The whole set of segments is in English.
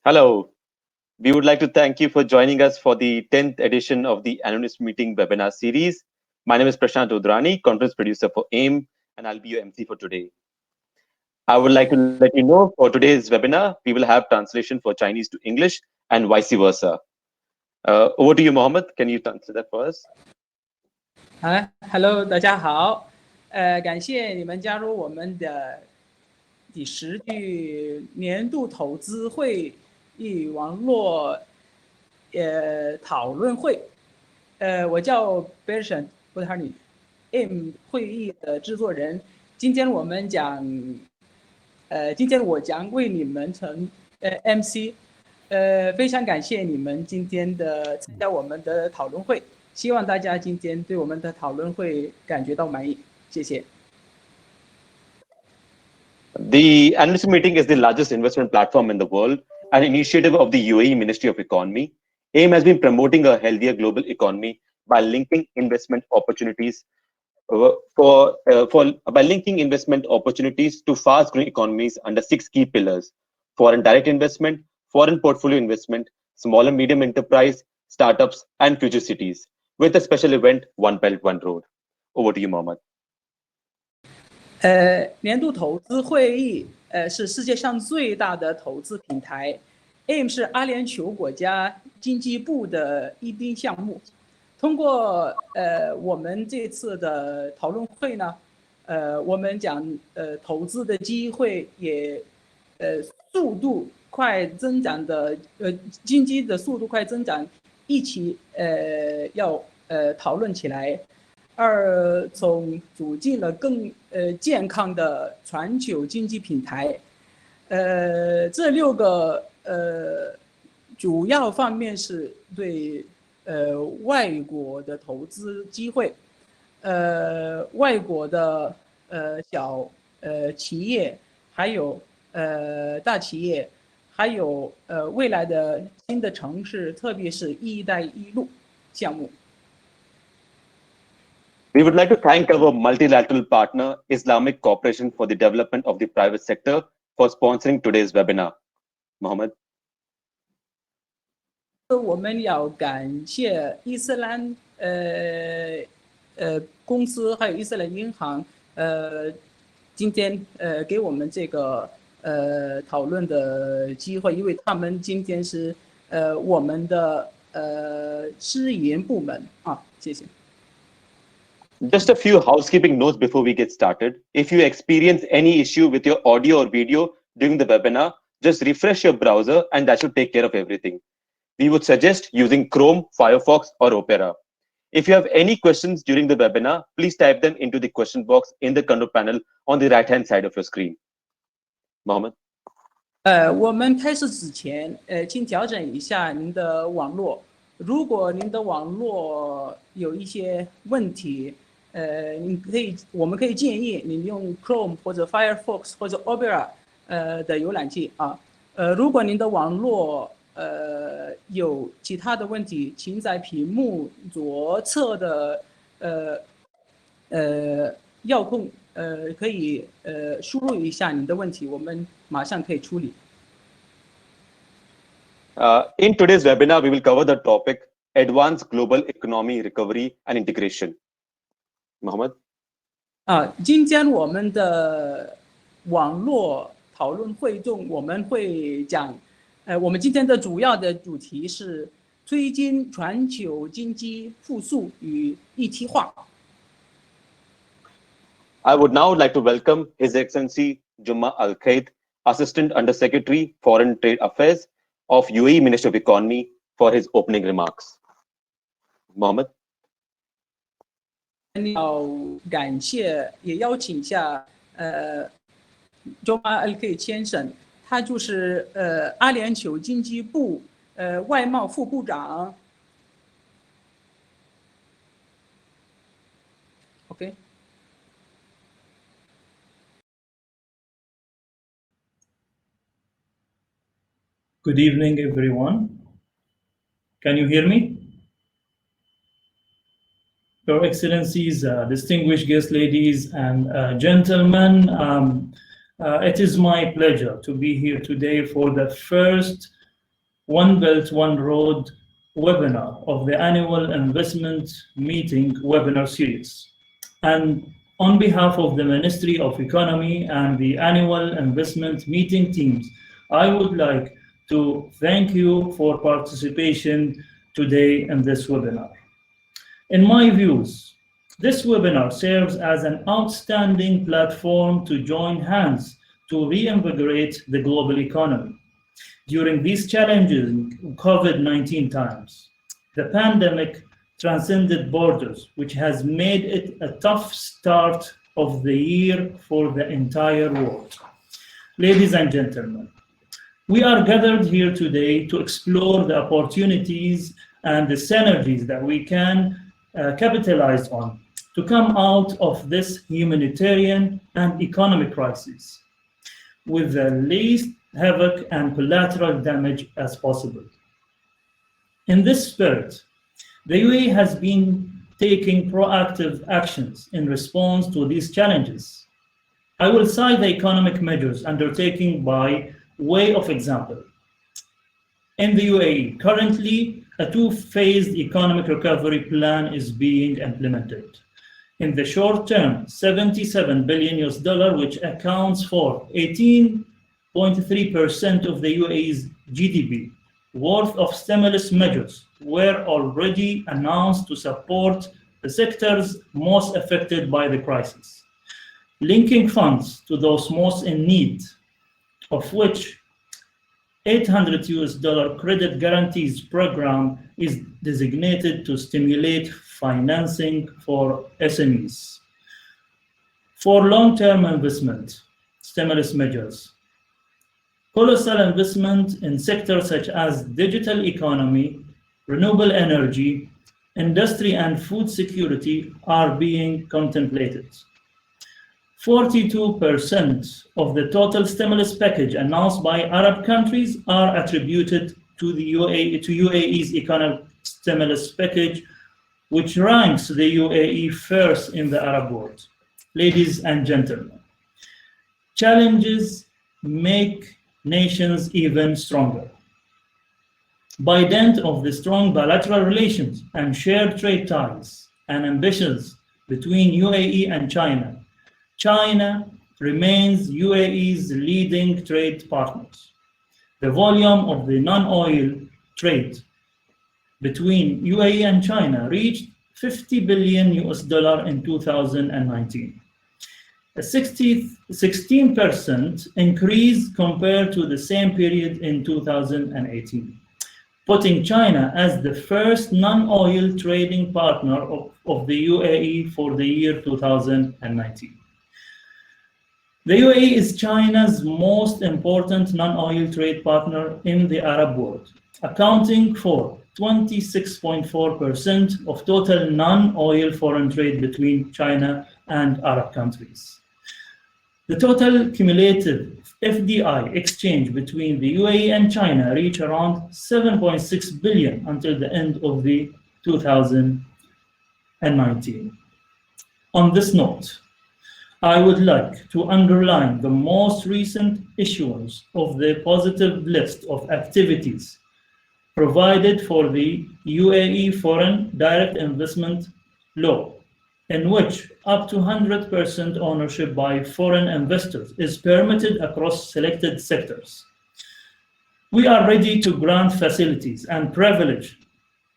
Hello. We would like to thank you for joining us for the 10th edition of the Analyst Meeting webinar series. My name is Prashant Udrani, conference producer for AIM, and I'll be your MC for today. I would like to let you know for today's webinar, we will have translation for Chinese to English and vice versa. Over to you, Mohammed. Can you translate that for us? Hello， 大家好，感谢你们加入我们的第10句年度投资会议网络讨论会。我叫 Bershon Budharni，AIM 会议的制作人。今天我将为你们成MC。非常感谢你们今天的参加我们的讨论会。希望大家今天对我们的讨论会感觉到满意，谢谢。The Analyst Meeting is the largest investment platform in the world, an initiative of the UAE Ministry of Economy. AIM has been promoting a healthier global economy by linking investment opportunities to fast-growing economies under 6 key pillars: foreign direct investment, foreign portfolio investment, small and medium enterprise, startups, and future cities, with a special event, One Belt, One Road. Over to you, Mohammed. 年度投资会议是世界上最大的投资平台。AIM 是阿联酋国家经济部的ED项目。通过我们这次的讨论会呢，我们讲投资的机会也速度快增长的经济的速度快增长一起要讨论起来。从组建了更健康的全球经济平台。这6个主要方面是对外国的投资机会，外国的小企业，还有大企业，还有未来的新的城市，特别是“一带一路”项目。We would like to thank our multilateral partner, Islamic Cooperation for the Development of the Private Sector, for sponsoring today's webinar. Mohammed. 我们要感谢伊斯兰公司还有伊斯兰银行今天给我们这个讨论的机会，因为他们今天是我们的私营部门啊，谢谢。Just a few housekeeping notes before we get started. If you experience any issue with your audio or video during the webinar, just refresh your browser and that should take care of everything. We would suggest using Chrome, Firefox, or Opera. If you have any questions during the webinar, please type them into the question box in the control panel on the right-hand side of your screen. Mohammed. 我们开始之前，请调整一下您的网络。如果您的网络有一些问题，我们可以建议你用 Chrome 或者 Firefox 或者 Opera 的浏览器啊。如果您的网络有其他的问题，请在屏幕左侧的遥控可以输入一下您的问题，我们马上可以处理。In today's webinar, we will cover the topic Advanced Global Economy Recovery and Integration. Mohammed. 今天我们的网络讨论会中，我们会讲，我们今天的主要的主题是推进全球经济复苏与一体化。I would now like to welcome His Excellency Juma Al-Khaid, Assistant Undersecretary, Foreign Trade Affairs of UAE Ministry of Economy, for his opening remarks. Mohammed. 要感谢，也邀请一下Juma Al-Khaid 先生，他就是阿联酋经济部外贸副部长。OK。Good evening, everyone. Can you hear me? Your Excellencies, distinguished guests, ladies and gentlemen, it is my pleasure to be here today for the first One Belt, One Road webinar of the annual investment meeting webinar series. And on behalf of the Ministry of Economy and the annual investment meeting teams, I would like to thank you for participation today in this webinar. In my views, this webinar serves as an outstanding platform to join hands to reinvigorate the global economy. During these challenging COVID-19 times, the pandemic transcended borders, which has made it a tough start of the year for the entire world. Ladies and gentlemen, we are gathered here today to explore the opportunities and the synergies that we can capitalize on to come out of this humanitarian and economic crisis with the least havoc and collateral damage as possible. In this spirit, the UAE has been taking proactive actions in response to these challenges. I will cite the economic measures undertaken by way of example. In the UAE, currently, a two-phased economic recovery plan is being implemented. In the short term, $77 billion, which accounts for 18.3% of the UAE's GDP, worth of stimulus measures were already announced to support the sectors most affected by the crisis, linking funds to those most in need, of which $800 credit guarantees program is designated to stimulate financing for SMEs. For long-term investment, stimulus measures. Colossal investment in sectors such as digital economy, renewable energy, industry and food security are being contemplated. 42% of the total stimulus package announced by Arab countries are attributed to the UAE's economic stimulus package, which ranks the UAE first in the Arab world. Ladies and gentlemen, challenges make nations even stronger. By dint of the strong bilateral relations and shared trade ties and ambitions between UAE and China, China remains UAE's leading trade partners. The volume of the non-oil trade between UAE and China reached $50 billion in 2019, a 16% increase compared to the same period in 2018, putting China as the first non-oil trading partner of the UAE for the year 2019. The UAE is China's most important non-oil trade partner in the Arab world, accounting for 26.4% of total non-oil foreign trade between China and Arab countries. The total cumulative FDI exchange between the UAE and China reached around 7.6 billion until the end of the 2019. On this note, I would like to underline the most recent issuance of the positive list of activities provided for the UAE Foreign Direct Investment Law, in which up to 100% ownership by foreign investors is permitted across selected sectors. We are ready to grant facilities and privilege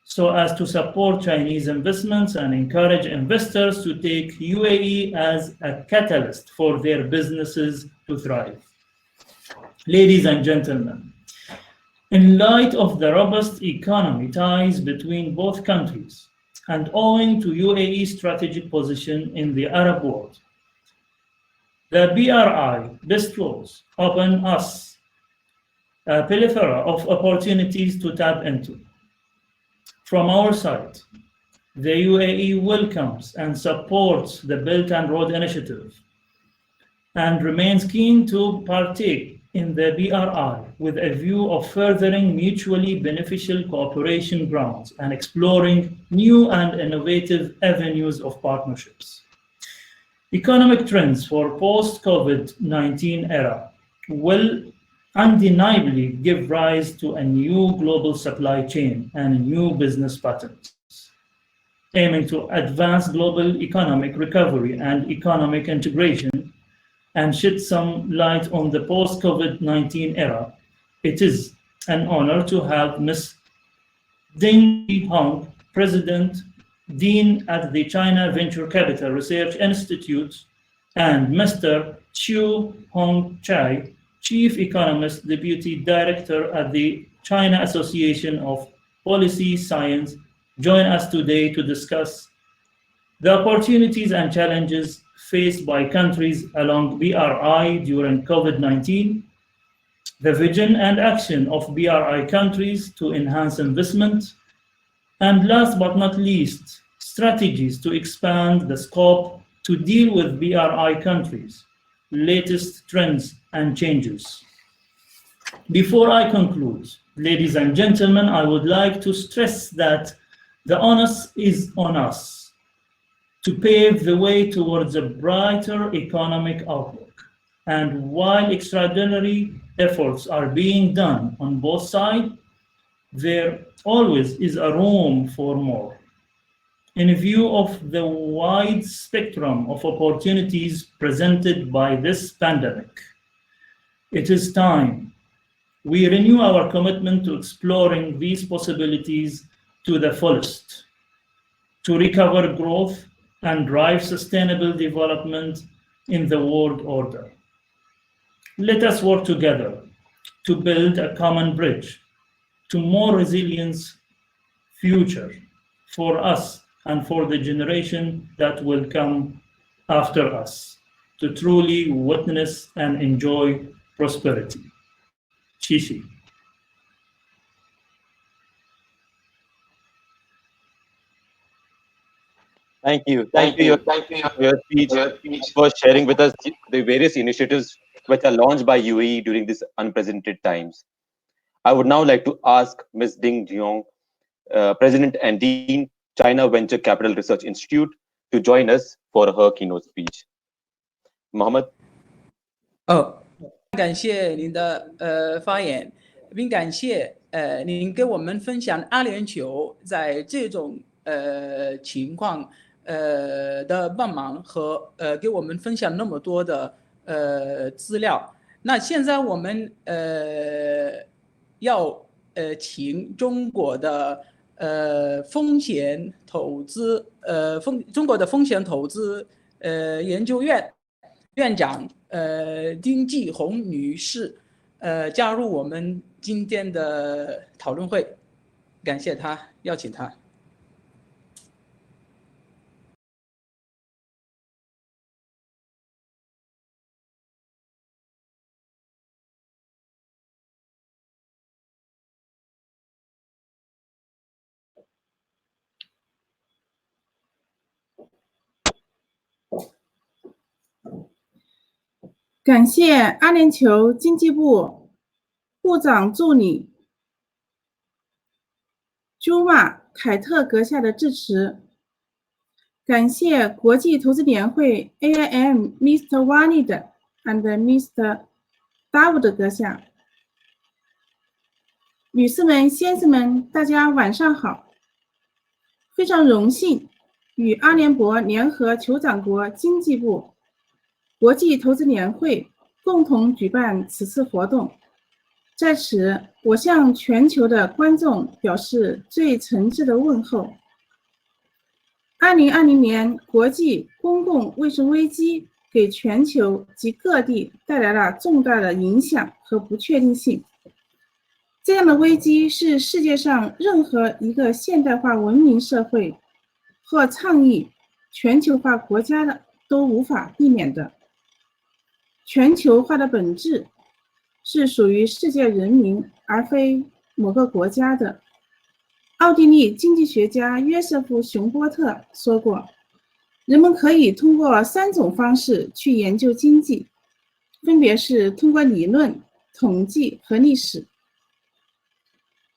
so as to support Chinese investments and encourage investors to take UAE as a catalyst for their businesses to thrive. Ladies and gentlemen, in light of the robust economy ties between both countries, and owing to UAE's strategic position in the Arab world, the BRI best roles open us a plethora of opportunities to tap into. From our side, the UAE welcomes and supports the Belt and Road Initiative and remains keen to partake in the BRI with a view of furthering mutually beneficial cooperation grounds and exploring new and innovative avenues of partnerships. Economic trends for post-COVID-19 era will undeniably give rise to a new global supply chain and new business patterns, aiming to advance global economic recovery and economic integration and shed some light on the post-COVID-19 era. It is an honor to have Ms. Ding Hong, President, Dean at the China Venture Capital Research Institute, and Mr. Chiu Hong Chai, Chief Economist, Deputy Director at the China Association of Policy Science, join us today to discuss the opportunities and challenges faced by countries along BRI during COVID-19, the vision and action of BRI countries to enhance investment, and last but not least, strategies to expand the scope to deal with BRI countries' latest trends and changes. Before I conclude, ladies and gentlemen, I would like to stress that the onus is on us to pave the way towards a brighter economic outlook. And while extraordinary efforts are being done on both sides, there always is a room for more. In view of the wide spectrum of opportunities presented by this pandemic, it is time we renew our commitment to exploring these possibilities to the fullest, to recover growth and drive sustainable development in the world order. Let us work together to build a common bridge to more resilient future for us and for the generation that will come after us, to truly witness and enjoy prosperity. Shishi. Thank you for your speech, for sharing with us the various initiatives which are launched by UAE during these unprecedented times. I would now like to ask Ms. Ding Jiong, President and Dean, China Venture Capital Research Institute, to join us for her keynote speech. Mohammed. 感谢您的发言，并感谢您给我们分享阿联酋在这种情况的帮忙和给我们分享那么多的资料。那现在我们要请中国的风险投资中国的风险投资研究院院长丁继红女士加入我们今天的讨论会，感谢她，邀请她。感谢阿联酋经济部部长助理朱玛凯特阁下的致辞，感谢国际投资联会 AIM Mr. Walid and Mr. Dawood 阁下。女士们、先生们，大家晚上好！非常荣幸与阿联酋联合酋长国经济部、国际投资联会共同举办此次活动。在此，我向全球的观众表示最诚挚的问候。2020年国际公共卫生危机给全球及各地带来了重大的影响和不确定性。这样的危机是世界上任何一个现代化文明社会或倡议全球化国家的都无法避免的。全球化的本质是属于世界人民，而非某个国家的。奥地利经济学家约瑟夫·熊波特说过，人们可以通过3种方式去研究经济，分别是通过理论、统计和历史。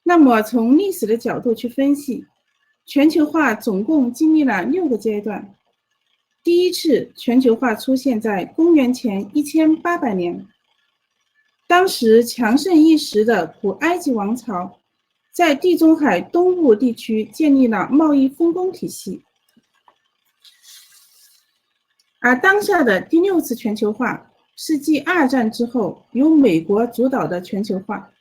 那么从历史的角度去分析，全球化总共经历了6个阶段。第一次全球化出现在公元前1800年，当时强盛一时的古埃及王朝在地中海东部地区建立了贸易分工体系，而当下的第6次全球化是继2战之后由美国主导的全球化。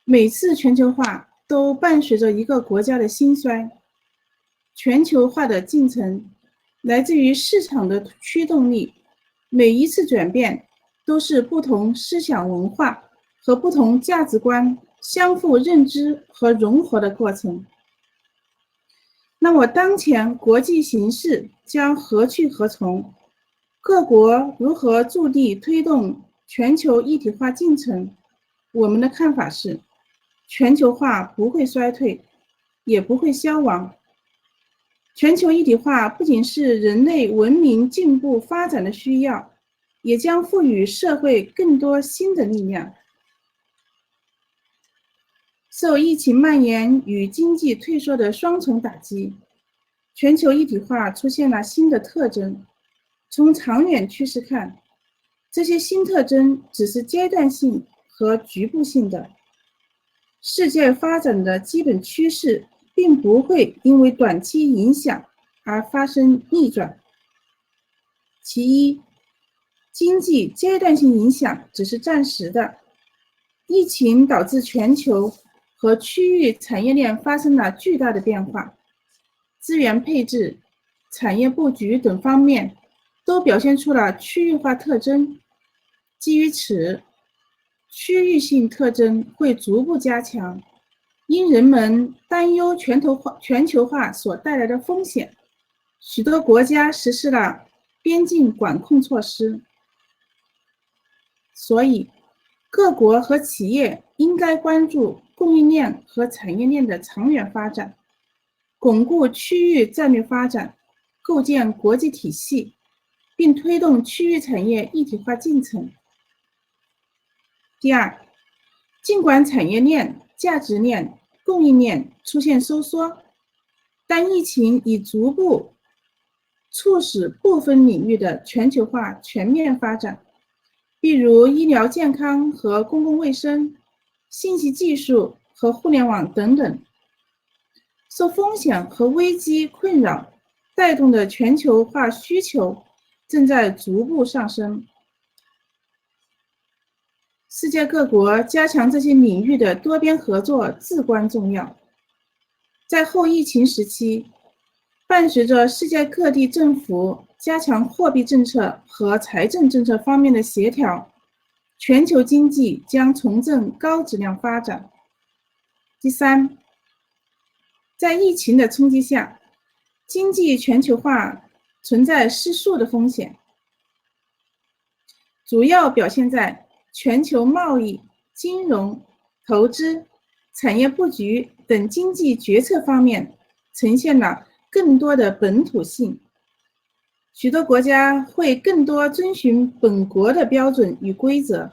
每次全球化都伴随着一个国家的兴衰，全球化的进程来自于市场的驱动力，每一次转变都是不同思想文化和不同价值观相互认知和融合的过程。那么当前国际形势将何去何从？各国如何助力推动全球一体化进程？我们的看法是，全球化不会衰退，也不会消亡。全球一体化不仅是人类文明进步发展的需要，也将赋予社会更多新的力量。受疫情蔓延与经济退缩的双重打击，全球一体化出现了新的特征。从长远趋势看，这些新特征只是阶段性和局部性的。世界发展的基本趋势并不会因为短期影响而发生逆转。其一，经济阶段性影响只是暂时的。疫情导致全球和区域产业链发生了巨大的变化，资源配置、产业布局等方面都表现出了区域化特征。基于此，区域性特征会逐步加强，因人们担忧全球化所带来的风险，许多国家实施了边境管控措施。所以，各国和企业应该关注供应链和产业链的长远发展，巩固区域战略发展，构建国际体系，并推动区域产业一体化进程。第二，尽管产业链、价值链、供应链出现收缩，但疫情已逐步促使部分领域的全球化全面发展，比如医疗健康和公共卫生、信息技术和互联网等等。受风险和危机困扰带动的全球化需求正在逐步上升。世界各国加强这些领域的多边合作至关重要。在后疫情时期，伴随着世界各地政府加强货币政策和财政政策方面的协调，全球经济将重振高质量发展。第三，在疫情的冲击下，经济全球化存在失速的风险，主要表现在全球贸易、金融、投资、产业布局等经济决策方面呈现了更多的本土性。许多国家会更多遵循本国的标准与规则，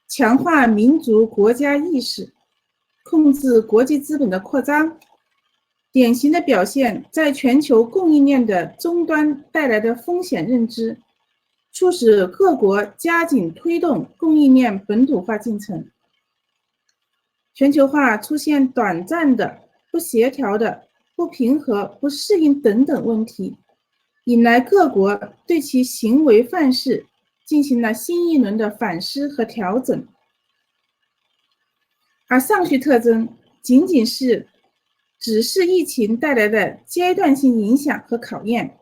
强化民族国家意识，控制国际资本的扩张。典型的表现在全球供应链的终端带来的风险认知，促使各国加紧推动供应链本土化进程。全球化出现短暂的、不协调的、不平和、不适应等等问题，引来各国对其行为范式进行了新一轮的反思和调整。而上述特征仅仅只是疫情带来的阶段性影响和考验。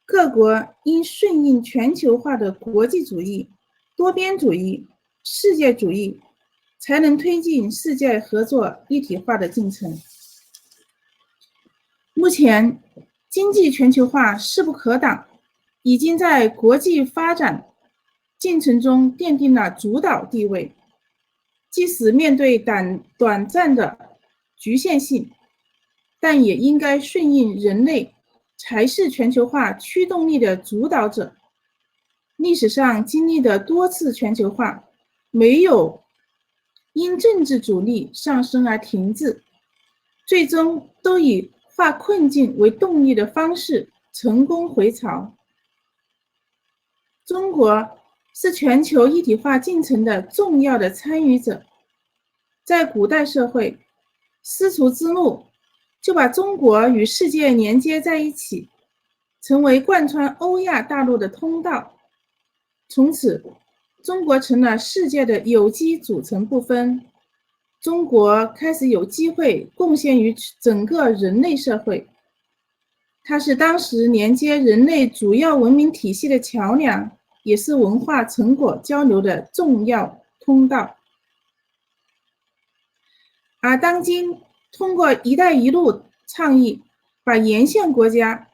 各国应顺应全球化的国际主义、多边主义、世界主义，才能推进世界合作一体化的进程。目前，经济全球化势不可挡，已经在国际发展进程中奠定了主导地位。即使面对短暂的局限性，但也应该顺应人类才是全球化驱动力的主导者。历史上经历的多次全球化，没有因政治阻力上升而停滞，最终都以化困境为动力的方式成功回潮。中国是全球一体化进程的重要的参与者。在古代社会，丝绸之路就把中国与世界连接在一起，成为贯穿欧亚大陆的通道。从此，中国成了世界的有机组成部分。中国开始有机会贡献于整个人类社会。它是当时连接人类主要文明体系的桥梁，也是文化成果交流的重要通道。而当今，通过“一带一路”倡议，把沿线国家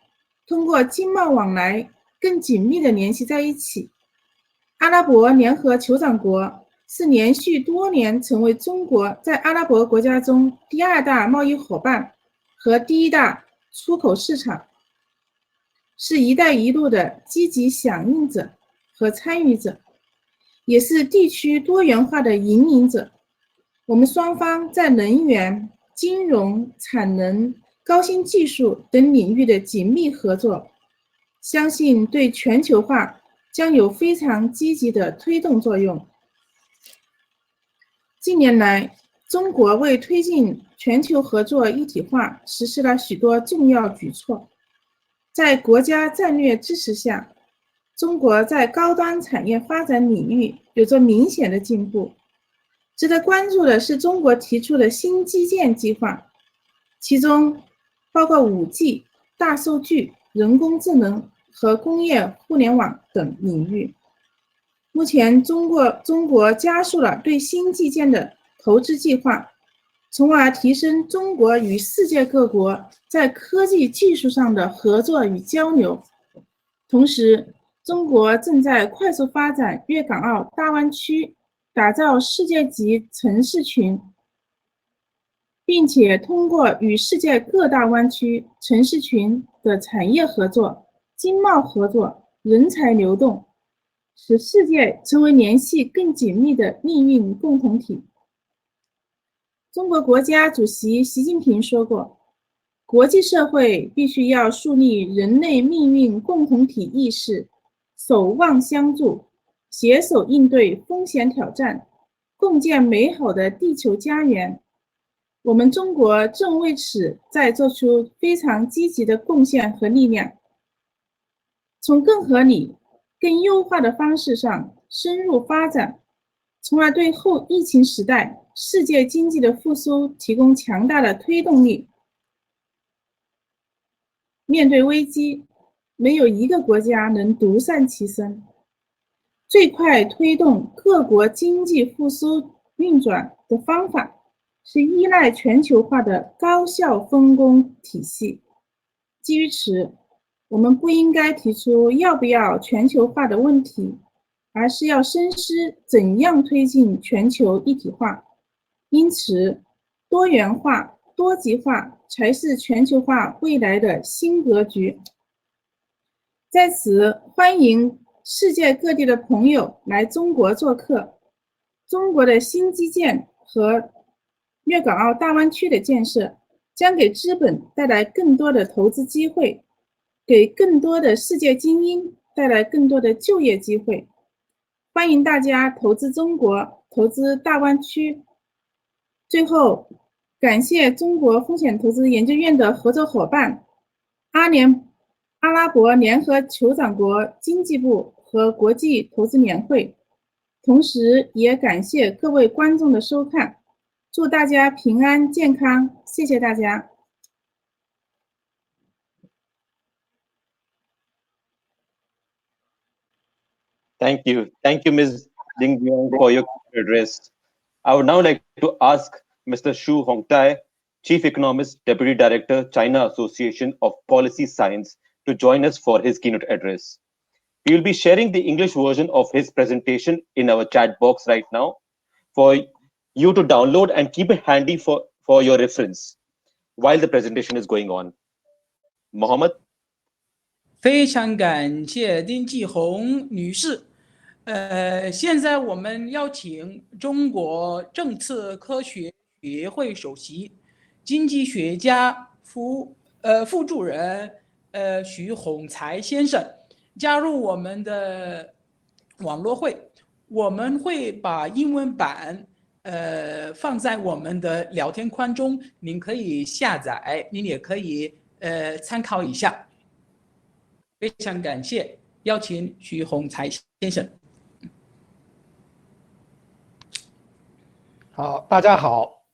通过经贸往来更紧密地联系在一起。阿拉伯联合酋长国是连续多年成为中国在阿拉伯国家中第2大贸易伙伴和第1大出口市场，是“一带一路”的积极响应者和参与者，也是地区多元化的引领者。我们双方在能源、金融、产能、高新技术等领域的紧密合作，相信对全球化将有非常积极的推动作用。近年来，中国为推进全球合作一体化实施了许多重要举措。在国家战略支持下，中国在高端产业发展领域有着明显的进步。值得关注的是中国提出的新基建计划，其中包括5G、大数据、人工智能和工业互联网等领域。目前中国加速了对新基建的投资计划，从而提升中国与世界各国在科技技术上的合作与交流。同时，中国正在快速发展粤港澳大湾区，打造世界级城市群，并且通过与世界各大湾区城市群的产业合作、经贸合作、人才流动，使世界成为联系更紧密的命运共同体。中国国家主席习近平说过，国际社会必须要树立人类命运共同体意识，守望相助，携手应对风险挑战，共建美好的地球家园。我们中国正为此在做出非常积极的贡献和力量，从更合理、更优化的方式上深入发展，从而对后疫情时代世界经济的复苏提供强大的推动力。面对危机，没有一个国家能独善其身。最快推动各国经济复苏运转的方法是依赖全球化的高效分工体系。基于此，我们不应该提出要不要全球化的问题，而是要深思怎样推进全球一体化。因此，多元化、多极化才是全球化未来的新格局。在此，欢迎世界各地的朋友来中国做客。中国的新基建和粤港澳大湾区的建设将给资本带来更多的投资机会，给更多的世界精英带来更多的就业机会。欢迎大家投资中国，投资大湾区。最后，感谢中国风险投资研究院的合作伙伴阿拉伯联合酋长国经济部和国际投资联会，同时也感谢各位观众的收看，祝大家平安健康，谢谢大家。Thank you, Ms. Ding Yuan, for your address. I would now like to ask Mr. Shu Hongtai, Chief Economist, Deputy Director, China Association of Policy Science, to join us for his keynote address. We will be sharing the English version of his presentation in our chat box right now for you to download and keep it handy for your reference while the presentation is going on. Mohammed? 非常感谢丁继红女士。现在我们邀请中国政策科学学会首席、经济学家副主任徐宏才先生加入我们的网络会，我们会把英文版放在我们的聊天框中，您可以下载，您也可以参考一下。非常感谢邀请徐宏才先生。好，大家好，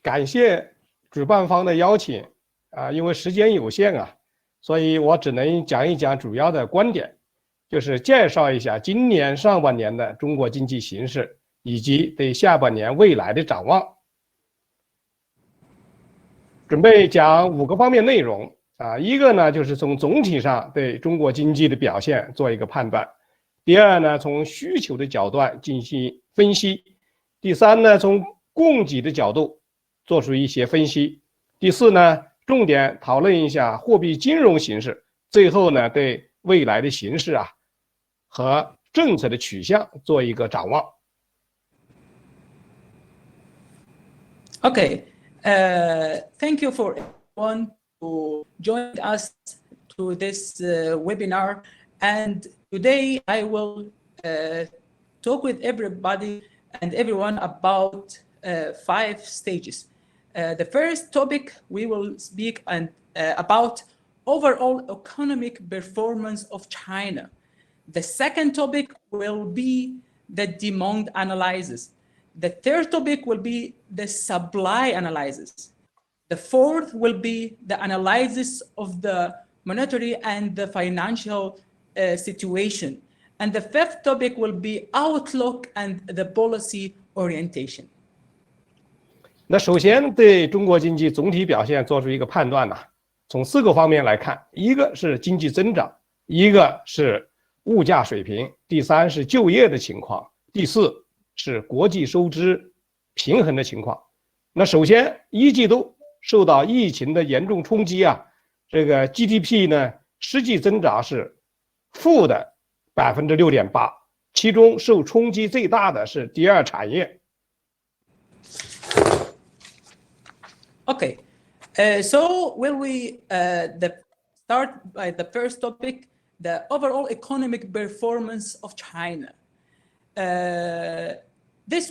感谢主办方的邀请因为时间有限所以我只能讲一讲主要的观点，就是介绍一下今年上半年的中国经济形势以及对下半年未来的展望。准备讲5个方面内容一个呢就是从总体上对中国经济的表现做一个判断，第二呢从需求的角度进行分析，第三呢从供给的角度做出一些分析，第四呢重点讨论一下货币金融形势，最后呢对未来的形势和政策的取向做一个展望。Okay, thank you for everyone who joined us to this webinar. And today I will talk with everybody and everyone about 5 stages. The first topic we will speak about overall economic performance of China. The second topic will be the demand analysis. The third topic will be the supply analysis. The fourth will be the analysis of the monetary and the financial situation. And the fifth topic will be outlook and the policy orientation. 那首先对中国经济总体表现做出一个判断从4个方面来看，一个是经济增长，一个是物价水平，第三是就业的情况，第四是国际收支平衡的情况。那首先1季度受到疫情的严重冲击这个 GDP 呢实际增长是负的 6.8%， 其中受冲击最大的是第二产业。Okay, so will we start by the first topic, the overall economic performance of China. This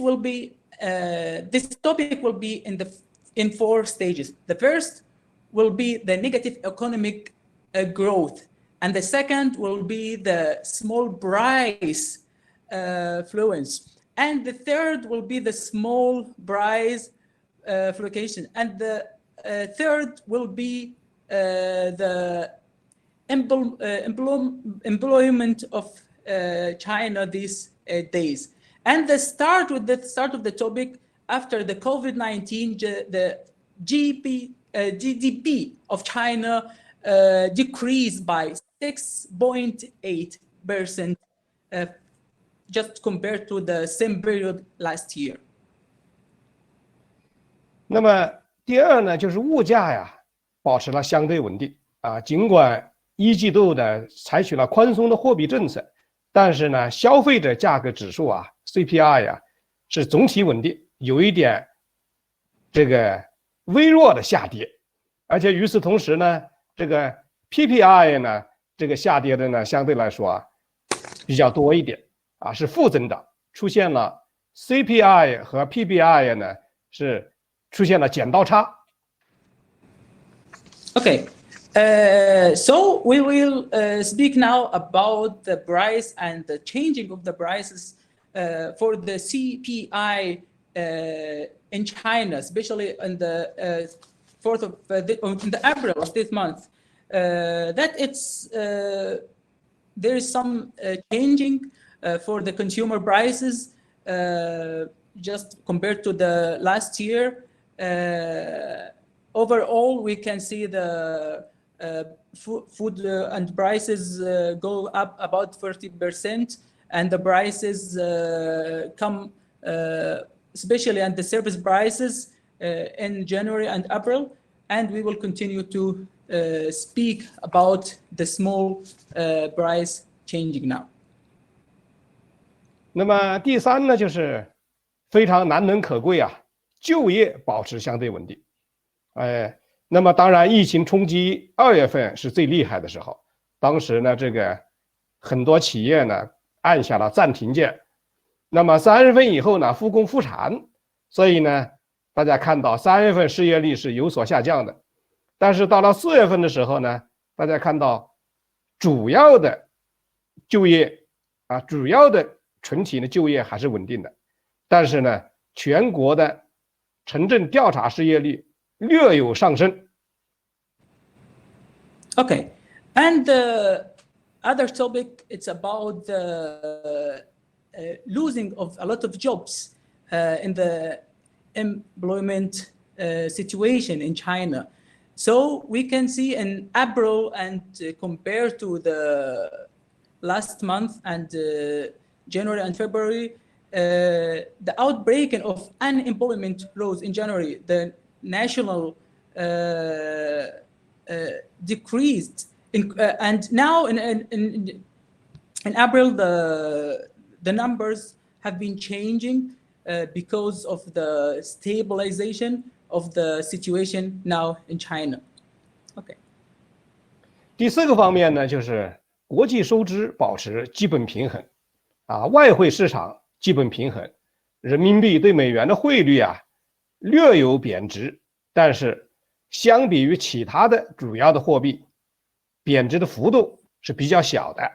topic will be in 4 stages. The first will be the negative economic growth, and the second will be the small price fluence, and the third will be the small price fluctuation, and the third will be the employment of China these days. And the start of the topic, after the COVID-19, the GDP of China decreased by 6.8% just compared to the same period last year. 那么第二呢，就是物价保持了相对稳定尽管1季度呢采取了宽松的货币政策，但是呢消费者价格指数CPI 是总体稳定，有一点这个微弱的下跌，而且与此同时呢，这个 PPI 呢这个下跌的呢相对来说比较多一点是负增长，出现了 CPI 和 PPI 呢是出现了剪刀差。Okay, so we will speak now about the price and the changing of the prices for the CPI in China, especially in the 4th of in the April of this month. That it's there is some changing for the consumer prices just compared to the last year. Overall, we can see the food and prices go up about 30%, and the prices come, especially on the service prices, in January and April. And we will continue to speak about the small price changing now. 那么第三呢，就是非常难能可贵就业保持相对稳定。那么当然疫情冲击2月份是最厉害的时候，当时呢这个很多企业呢按下了暂停键。那么3月份以后呢，复工复产，所以呢，大家看到3月份失业率是有所下降的。但是到了4月份的时候呢，大家看到主要的就业主要的群体的就业还是稳定的，但是呢，全国的城镇调查失业率略有上升。Okay, and the other topic, it's about the losing of a lot of jobs in the employment situation in China. So we can see in April and compared to the last month and January and February, the outbreak of unemployment rose in January. The national decreased, and now in April the numbers have been changing because of the stabilization of the situation now in China. Okay. 第4个方面呢，就是国际收支保持基本平衡，外汇市场基本平衡，人民币对美元的汇率略有贬值，但是相比于其他的主要的货币，贬值的幅度是比较小的。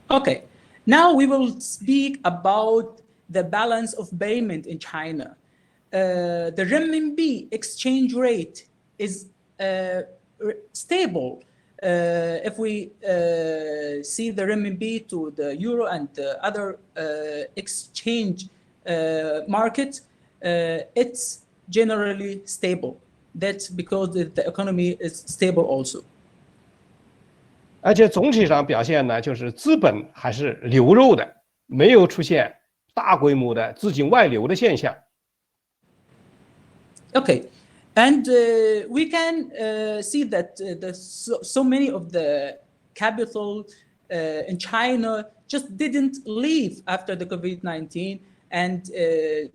Okay, now we will speak about the balance of payment in China. The renminbi exchange rate is stable. If we see the renminbi to the euro and the other exchange market, it's generally stable. That's because the economy is stable also. 而且总体上表现呢，就是资本还是流入的，没有出现大规模的资金外流的现象。Okay, and we can see that so many of the capital in China just didn't leave after the COVID-19, and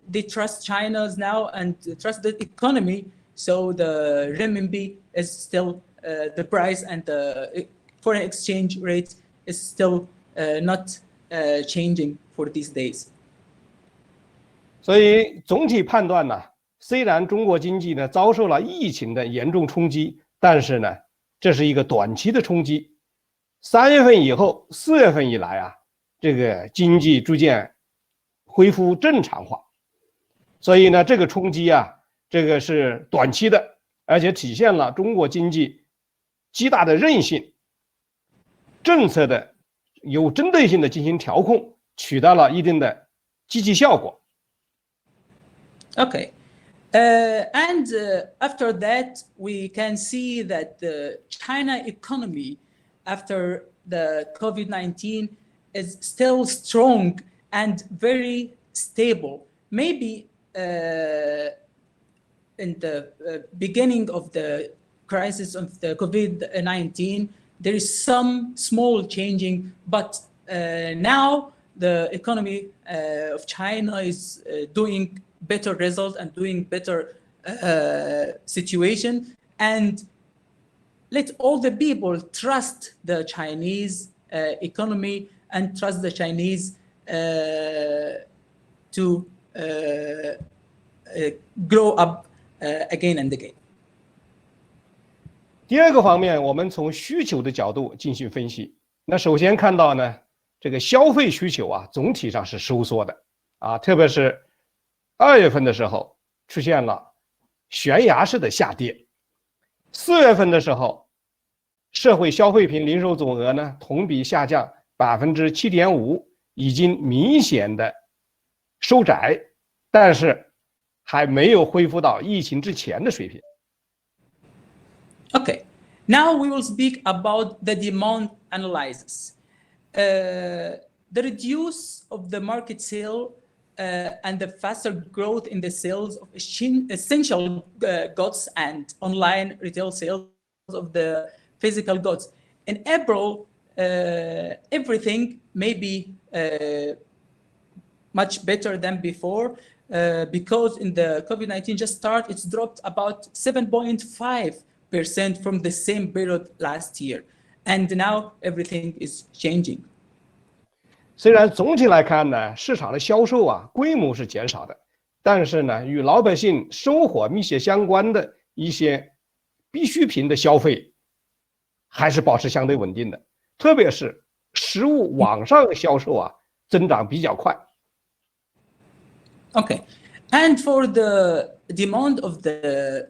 they trust China's now and trust the economy. So the renminbi is still the price, and the foreign exchange rate is still not changing for these days. 所以总体判断呢，虽然中国经济呢遭受了疫情的严重冲击，但是呢，这是一个短期的冲击。3月份以后，4月份以来这个经济逐渐恢复正常化，所以呢，这个冲击这个是短期的，而且体现了中国经济极大的韧性，政策的有针对性的进行调控，取得了一定的积极效果。Okay, and after that, we can see that the China economy after the COVID-19 is still strong and very stable. Maybe in the beginning of the crisis of the COVID-19, there is some small changing, but now the economy of China is doing better result and doing better situation, and let all the people trust the Chinese economy and trust the Chinese to grow up again and again. 第2个方面，我们从需求的角度进行分析。那首先看到呢，这个消费需求总体上是收缩的特别是2月份的时候出现了悬崖式的下跌。4月份的时候，社会消费品零售总额呢同比下降7.5%，已经明显的收窄，但是还没有恢复到疫情之前的水平。Okay, now we will speak about the demand analysis. The reduce of the market sale and the faster growth in the sales of essential goods and online retail sales of the physical goods. In April, everything may be much better than before because in the COVID-19 just start, it's dropped about 7.5% from the same period last year. And now everything is changing. 虽然总体来看呢，市场的销售啊规模是减少的，但是呢，与老百姓生活密切相关的一些必需品的消费还是保持相对稳定的，特别是实物网上销售啊增长比较快。Okay, and for the demand of the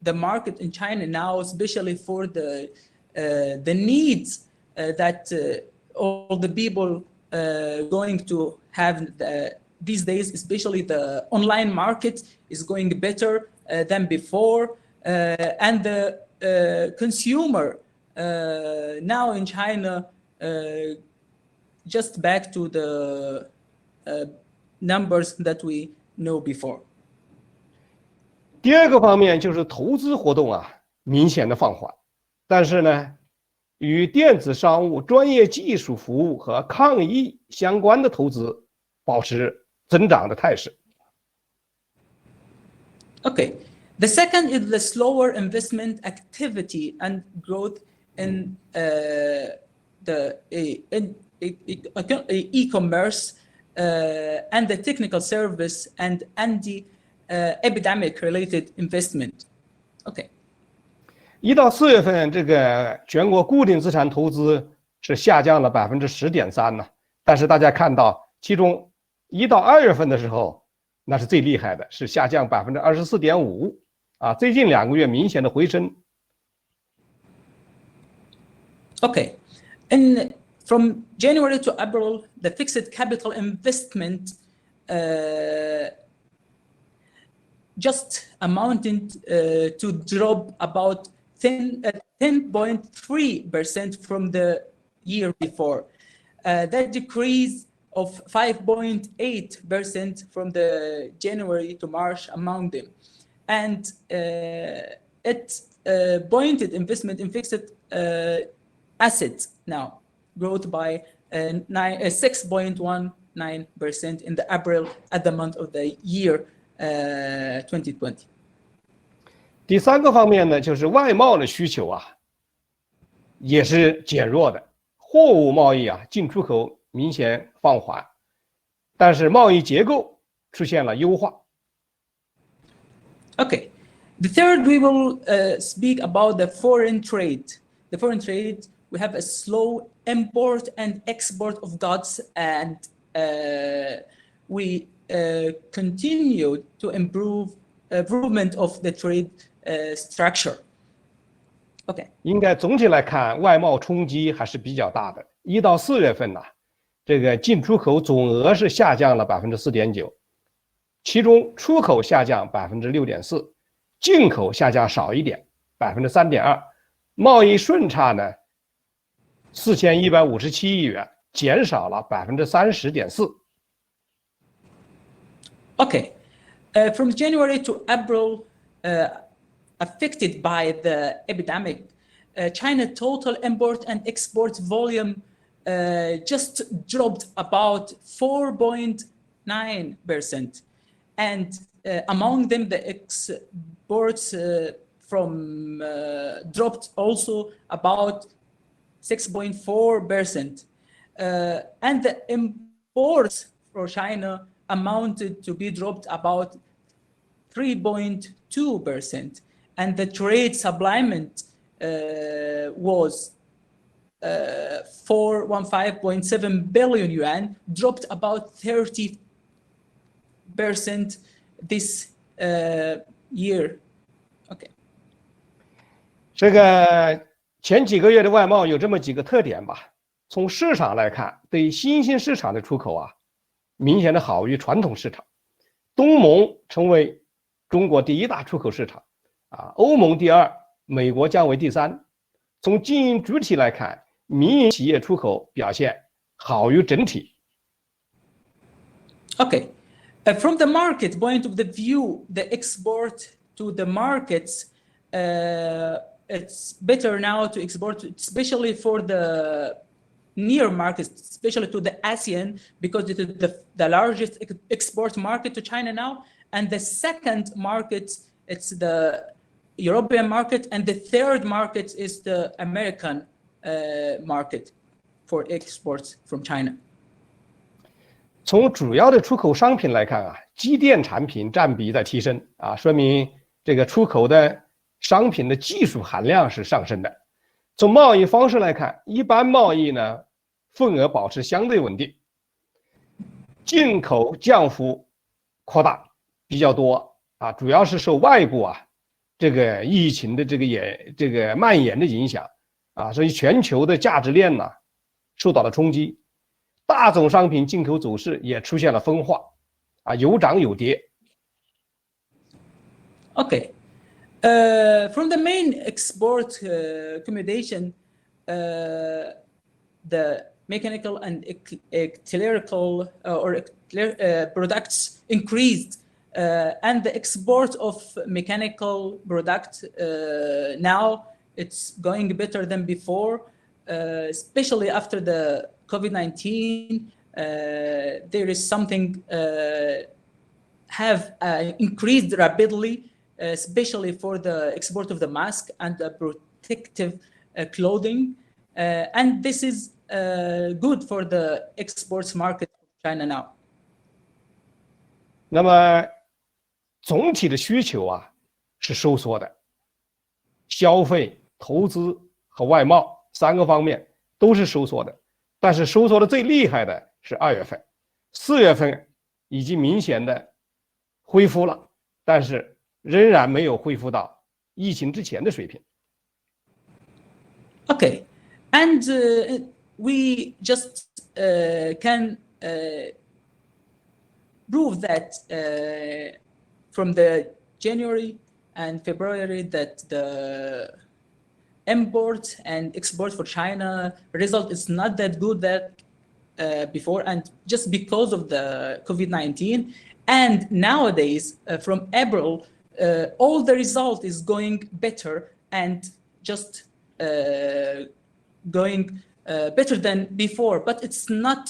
market in China now, especially for the needs that all the people going to have these days, especially the online market is going better than before, and the consumer now in China just back to the numbers that we know before. 第二个方面就是投资活动啊明显的放缓，但是呢，与电子商务、专业技术服务和抗疫相关的投资保持增长的态势。Okay, the second is the slower investment activity and growth in the e-commerce and the technical service and epidemic related investment. Okay. 1到4月份，这个全国固定资产投资是下降了10.3%呢。但是大家看到，其中1到2月份的时候，那是最厉害的，是下降24.5%啊。最近2个月明显的回升。Okay, and from January to April, the fixed capital investment just amounted to drop about 10.3% from the year before. That decrease of 5.8% from the January to March among them. And it pointed investment in fixed assets now growth by 6.19% in the April at the month of the year 2020. 第三个方面呢，就是外贸的需求啊，也是减弱的，货物贸易啊，进出口明显放缓，但是贸易结构出现了优化。Okay, the third we will speak about the foreign trade. The foreign trade, we have a slow import and export of goods, and we continue to improvement of the trade structure. Okay. 应该总体来看，外贸冲击还是比较大的。1到4月份呢，这个进出口总额是下降了4.9%，其中出口下降6.4%，进口下降少一点3.2%，贸易顺差呢4157亿元，减少了30.4%。Okay, from January to April, affected by the epidemic, China total import and export volume just dropped about 4.9%, and among them the exports from dropped also about 6.4%, and the imports for China amounted to be dropped about 3.2%, and the trade supplement was 415.7 billion yuan, dropped about 30% this year. Okay. 这个前几个月的外贸有这么几个特点吧。从市场来看，对新兴市场的出口啊，明显的好于传统市场。东盟成为中国第1大出口市场，欧盟第2，美国将为第3。从经营主体来看，民营企业出口表现好于整体。Okay, from the market point of the view, the export to the markets, it's better now to export, especially for the near markets, especially to the ASEAN, because it is the largest export market to China now. And the second market, it's the European market, and the third market is the American market for exports from China. 从主要的出口商品来看啊，机电产品占比在提升啊，说明这个出口的商品的技术含量是上升的。从贸易方式来看，一般贸易呢份额保持相对稳定，进口降幅扩大比较多啊，主要是受外部啊这个疫情的这个蔓延的影响啊，所以全球的价值链呢受到了冲击。大宗商品进口走势也出现了分化，啊，有涨有跌。Okay, from the main export accommodation, the mechanical and clerical products increased, and the export of mechanical product now it's going better than before, especially after the COVID-19. There is something have increased rapidly, especially for the export of the mask and the protective clothing, and this is good for the exports market of China now. 那么总体的需求啊是收缩的，消费、投资和外贸3个方面都是收缩的，但是收缩的最厉害的是2月份，4月份已经明显的恢复了，但是仍然没有恢复到疫情之前的水平。Okay, and we just can prove that from the January and February that the import and export for China result is not that good that before, and just because of the COVID-19. And nowadays, from April, all the result is going better and just going better than before, but it's not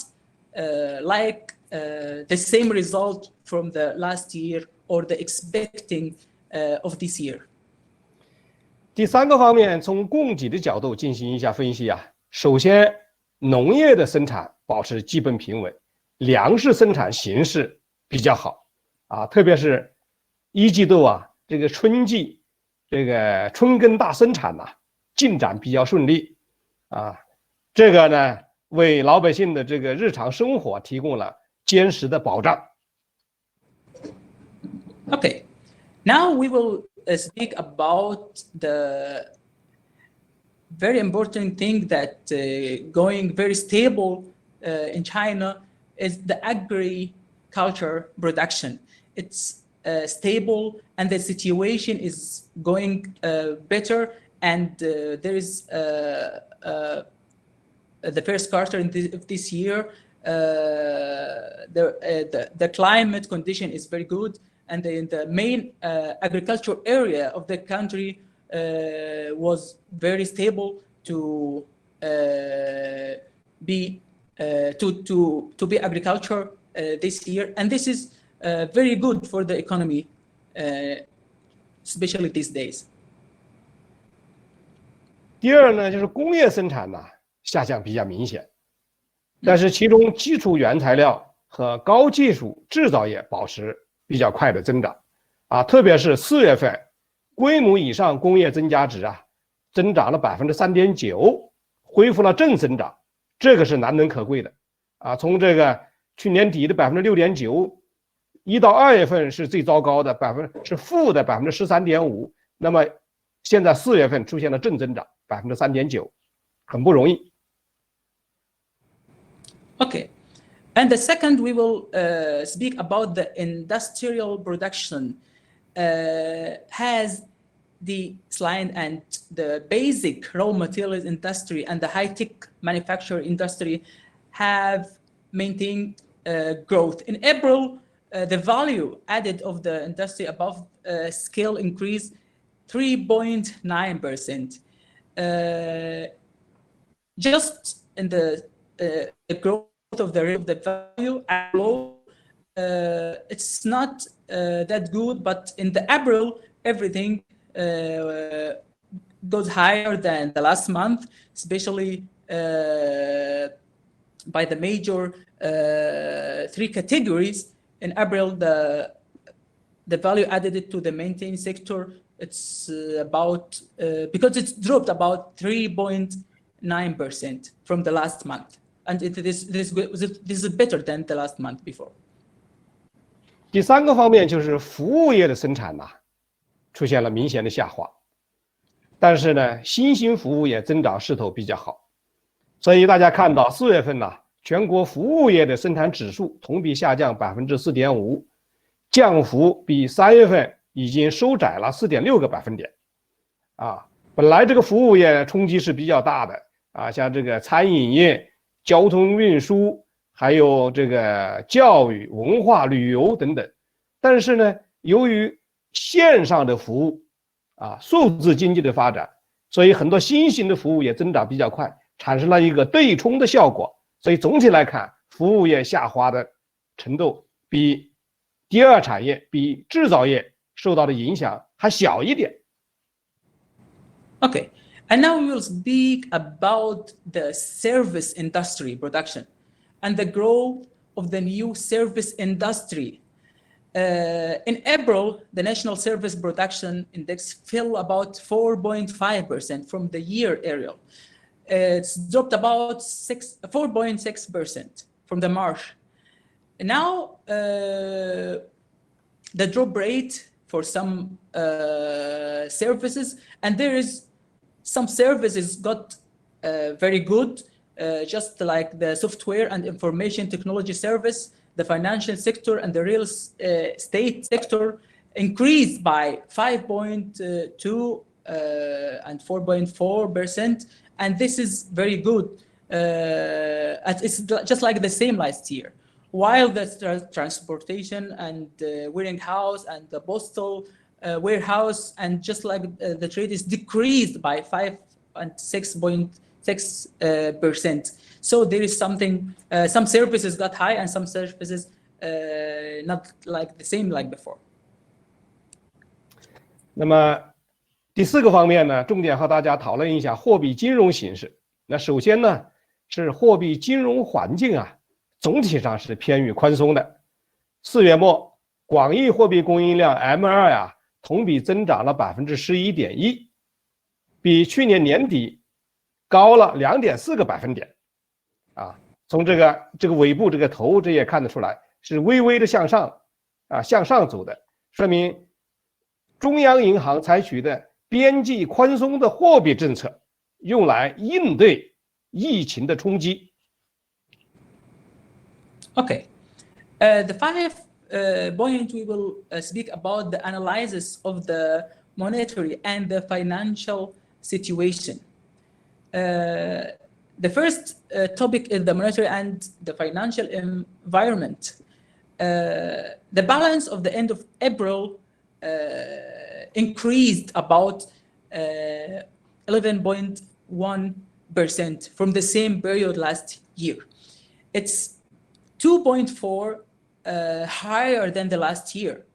like the same result from the last year or the expecting of this year. 第3个方面，从供给的角度进行一下分析啊。首先，农业的生产保持基本平稳，粮食生产形势比较好啊，特别是1季度啊，这个春季这个春耕大生产呐，进展比较顺利啊，这个呢为老百姓的这个日常生活提供了坚实的保障。Okay, now we will speak about the very important thing that going very stable in China is the agriculture production. It's stable and the situation is going better, and there is the first quarter of this year, the climate condition is very good, and the main agricultural area of the country was very stable to be agriculture this year, and this is very good for the economy, especially these days. 第二呢，就是工业生产呢下降比较明显，但是其中基础原材料和高技术制造业保持比较快的增长啊，特别是4月份，规模以上工业增加值啊增长了3.9%，恢复了正增长，这个是难能可贵的啊。从这个去年底的6.9%，1到2月份是最糟糕的是负的13.5%，那么现在4月份出现了正增长3.9%，很不容易。Okay. And the second, we will speak about the industrial production. Has the slide and the basic raw materials industry and the high-tech manufacturing industry have maintained growth. In April, the value added of the industry above scale increased 3.9%. Just in the growth of the value, it's not that good, but in the April, everything goes higher than the last month, especially by the major three categories. In April, the value added to the maintenance sector, it's about because it's dropped about 3.9% from the last month, and this is better than the last month before. 第三个方面就是服务业的生产出现了明显的下滑，但是呢，新兴服务业增长势头比较好，所以大家看到4月份全国服务业的生产指数同比下降4.5%，降幅比3月份已经收窄了4.6个百分点。本来这个服务业冲击是比较大的像这个餐饮业、交通运输，还有这个教育、文化、旅游等等。但是呢，由于线上的服务数字经济的发展，所以很多新型的服务业增长比较快，产生了一个对冲的效果。所以总体来看，服务业下滑的程度比第二产业、比制造业受到的影响还小一点。Okay, and now we will speak about the service industry production and the growth of the new service industry. In April, the national service production index fell about 4.5% from the year earlier. It's dropped about 4.6% from the March. Now, the drop rate for some services, and there is some services got very good, just like the software and information technology service, the financial sector, and the real estate sector increased by 5.2 and 4.4%, and this is very good. It's just like the same last year. While the transportation and warehouse and the postal warehouse and just like the trade is decreased by 5 and 6.6%. So there is something, some services got high and some services not like the same like before. 那么第4个方面呢，重点和大家讨论一下货币金融形势。那首先呢，是货币金融环境总体上是偏于宽松的。4月末，广义货币供应量 M2同比增长了11.1%，比去年年底高了2.4个百分点。从这个尾部这个头，这也看得出来是微微的向上走的，说明中央银行采取的边际宽松的货币政策，用来应对疫情的冲击。Okay, the 5 point we will speak about the analysis of the monetary and the financial situation. The first topic is the monetary and the financial environment. The balance of the end of April increased about 11.1% from the same period last year. It's 2.4 higher than the last year,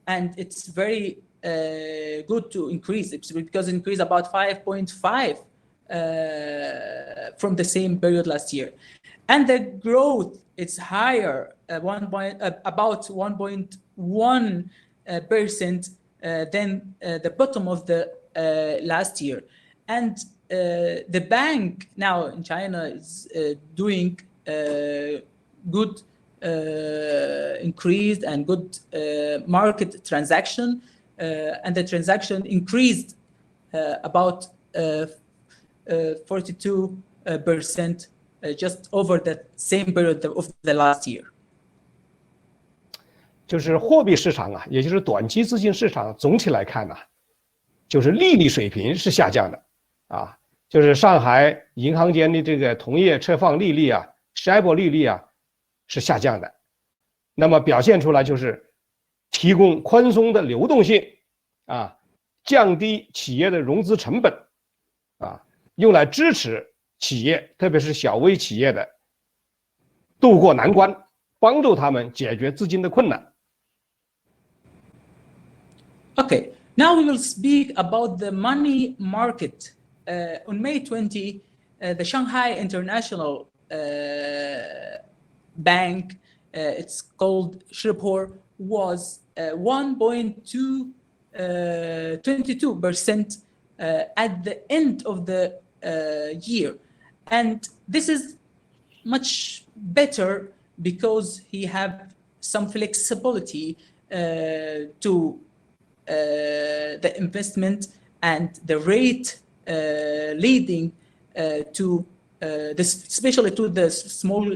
and it's very good to increase. It's because it increased about 5.5 from the same period last year, and the growth is higher, about 1.1% than the bottom of the last year. And the bank now in China is doing good increased and good market transaction, and the transaction increased about 42% just over the same period of the last year. 就是货币市场也就是短期资金市场总体来看就是利率水平是下降的就是上海银行间的这个同业测放利率SHIBOR 利率是下降的，那么表现出来就是提供宽松的流动性降低企业的融资成本用来支持企业，特别是小微企业的渡过难关，帮助他们解决资金的困难。Okay, now we will speak about the money market. On May 20, the Shanghai International Bank, it's called Shibor, was 1.22% at the end of the year. And this is much better because he have some flexibility to the investment and the rate leading to this, especially to the small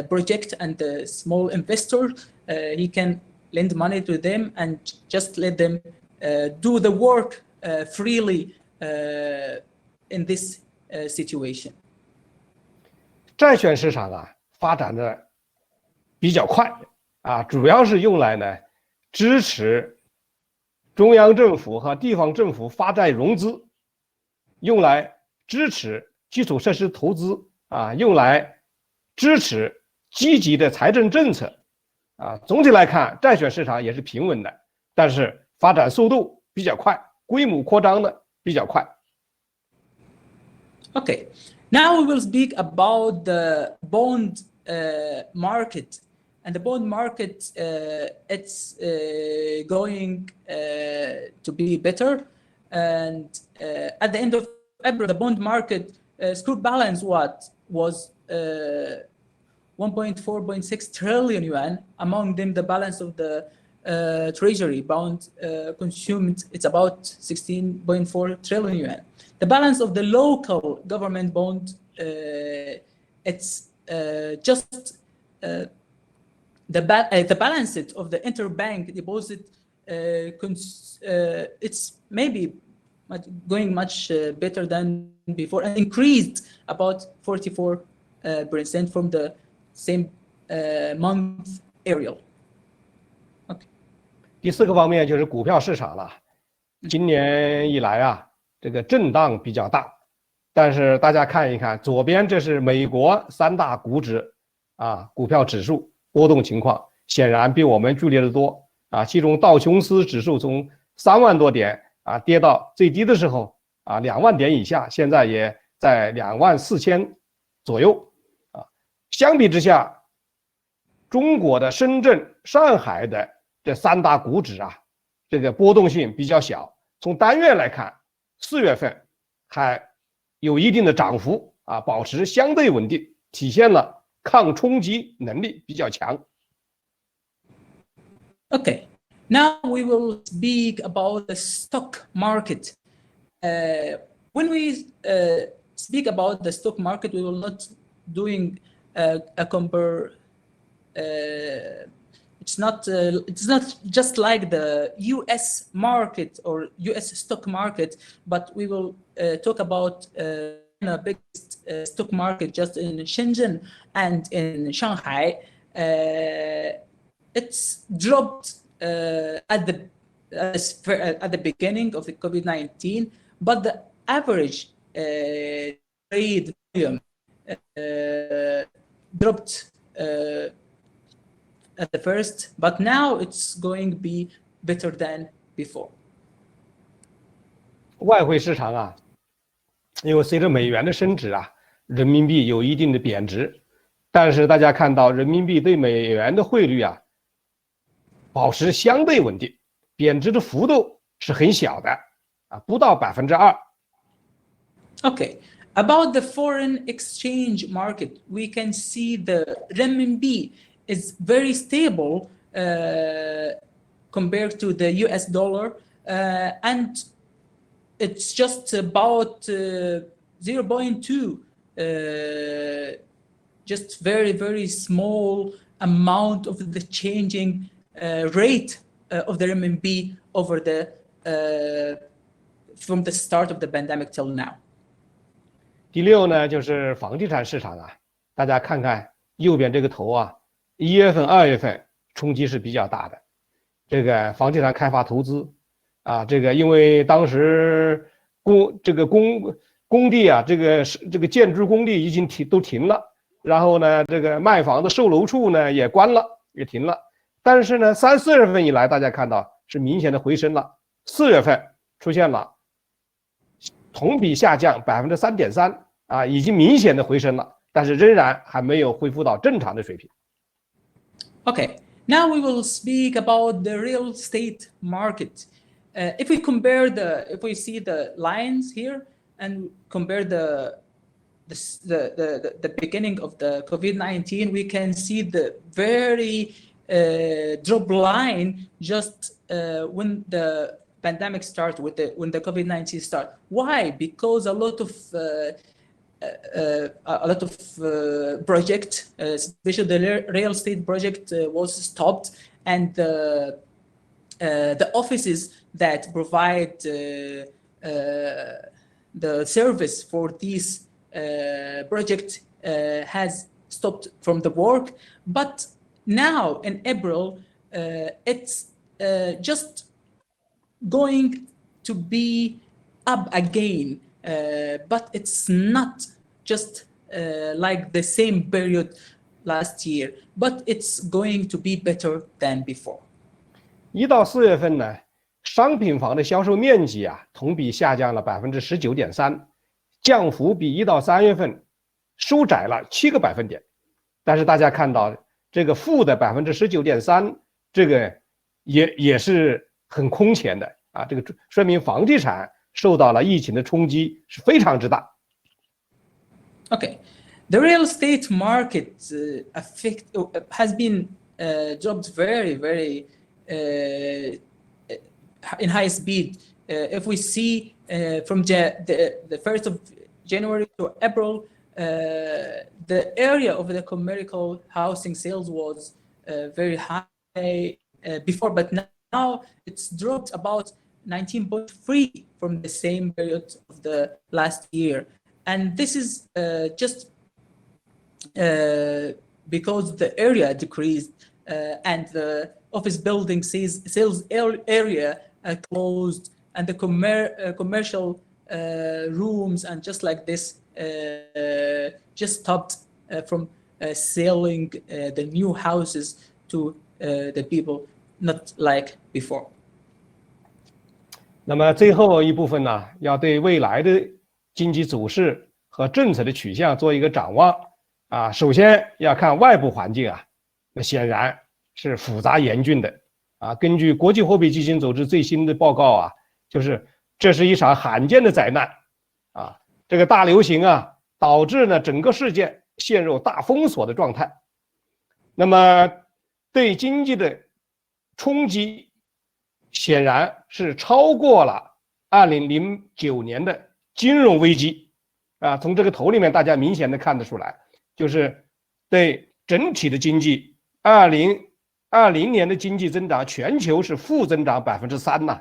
project and the small investor. He can lend money to them and just let them do the work freely in this situation. 债券市场啊发展的比较快啊，主要是用来呢支持中央政府和地方政府发债融资，用来支持基础设施投资啊，用来支持积极的财政政策啊。总体来看，债券市场也是平稳的，但是发展速度比较快，规模扩张的比较快。Okay, now we will speak about the bond market. And the bond market, it's going to be better. And at the end of April, the bond market screw balance was 1.4.6 trillion yuan. Among them, the balance of the treasury bond consumed, it's about 16.4 trillion yuan. The balance of the local government bond, it's just the balance of the interbank deposit, it's maybe going much better than before and increased about 44% from the same month aerial. Okay. 第四个方面就是股票市场了。今年以来啊，这个震荡比较大，但是大家看一看，左边这是美国三大股指啊，股票指数波动情况显然比我们剧烈的多啊。其中道琼斯指数从3万多点啊跌到最低的时候啊2万点以下，现在也在24000左右啊。相比之下，中国的深圳、上海的这三大股指啊，这个波动性比较小。从单月来看，4月份还有一定的涨幅啊，保持相对稳定，体现了抗冲击能力比较强。Okay, now we will speak about the stock market. When we speak about the stock market, we will not doing a compare. It's not just like the U.S. market or U.S. stock market, but we will talk about the biggest stock market just in Shenzhen and in Shanghai. It's dropped at the beginning of the COVID-19, but the average trade volume dropped at the first, but now it's going to be better than before. 外汇市场啊，因为随着美元的升值啊，人民币有一定的贬值，但是大家看到人民币对美元的汇率啊，保持相对稳定，贬值的幅度是很小的啊，不到2%。Okay, about the foreign exchange market, we can see the renminbi is very stable compared to the US dollar, and it's just about 0.2, just very small amount of the changing rate of the renminbi over the from the start of the pandemic till now. 第六呢，就是房地产市场啊，大家看看右边这个头啊，1月份、2月份冲击是比较大的。这个房地产开发投资啊，这个因为当时工地啊，这个建筑工地已经都停了，然后呢，这个卖房的售楼处呢也关了，也停了。但是呢，3、4月份以来，大家看到是明显的回升了。4月份出现了同比下降3.3%啊，已经明显的回升了，但是仍然还没有恢复到正常的水平。Okay, now we will speak about the real estate market. If we see the lines here and compare the beginning of the COVID-19, we can see the very drop line just when the pandemic started, when the COVID-19 started. Why? Because a lot of project, especially the real estate project, was stopped, and the offices that provide the service for these project has stopped from the work. But now in April, it's just going to be up again, but it's not just like the same period last year, but it's going to be better than before. 1到4月份呢，商品房的销售面积啊，同比下降了19.3%，降幅比1到3月份收窄了7个百分点。但是大家看到这个负的19.3%，这个也是很空前的啊，这个说明房地产受到了疫情的冲击是非常之大。Okay, the real estate market has been dropped very in high speed. If we see from the 1st of January to April, the area of the commercial housing sales was very high before, but now it's dropped about 19.3 from the same period of the last year. And this is just because the area decreased and the office building sales area closed, and the commercial rooms and just like this just stopped from selling the new houses to the people, not like before. 那么最后一部分呢，要对未来的经济走势和政策的取向做一个展望啊。首先要看外部环境啊，那显然是复杂严峻的啊。根据国际货币基金组织最新的报告啊，就是这是一场罕见的灾难啊。这个大流行啊，导致呢整个世界陷入大封锁的状态。那么对经济的冲击显然是超过了2009年的金融危机啊，从这个图里面大家明显的看得出来，就是对整体的经济，2020年的经济增长，全球是负增长3%呐。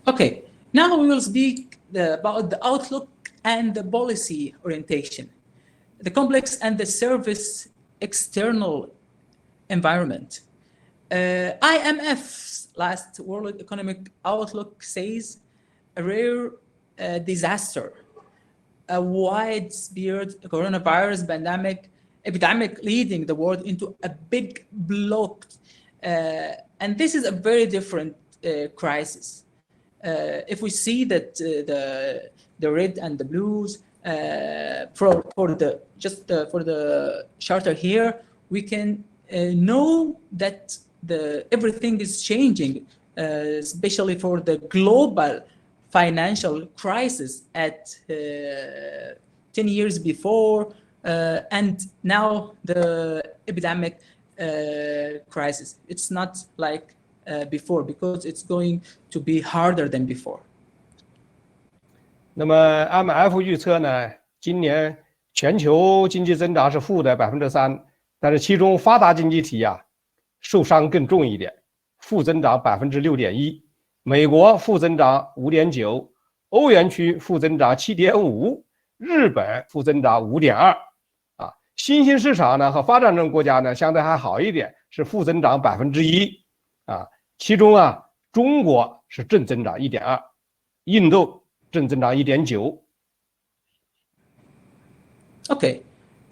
Okay, now we will speak about the outlook and the policy orientation, the complex and the service external environment. IMF's last World Economic Outlook says a rare disaster, a widespread coronavirus epidemic leading the world into a big block. And this is a very different crisis. If we see that the red and the blues for the charter here, we can know that everything is changing, especially for the global financial crisis at 10 years before, and now the epidemic crisis. It's not like before, because it's going to be harder than before. 那么 IMF 预测呢，今年全球经济增长是负的3%，但是其中发达经济体啊受伤更重一点，负增长6.1%，美国负增长5.9%，欧元区负增长7.5%，日本负增长5.2%啊。新兴市场呢和发展中国家呢相对还好一点，是负增长1%啊。其中啊，中国是正增长1.2%，印度正增长1.9%。Okay,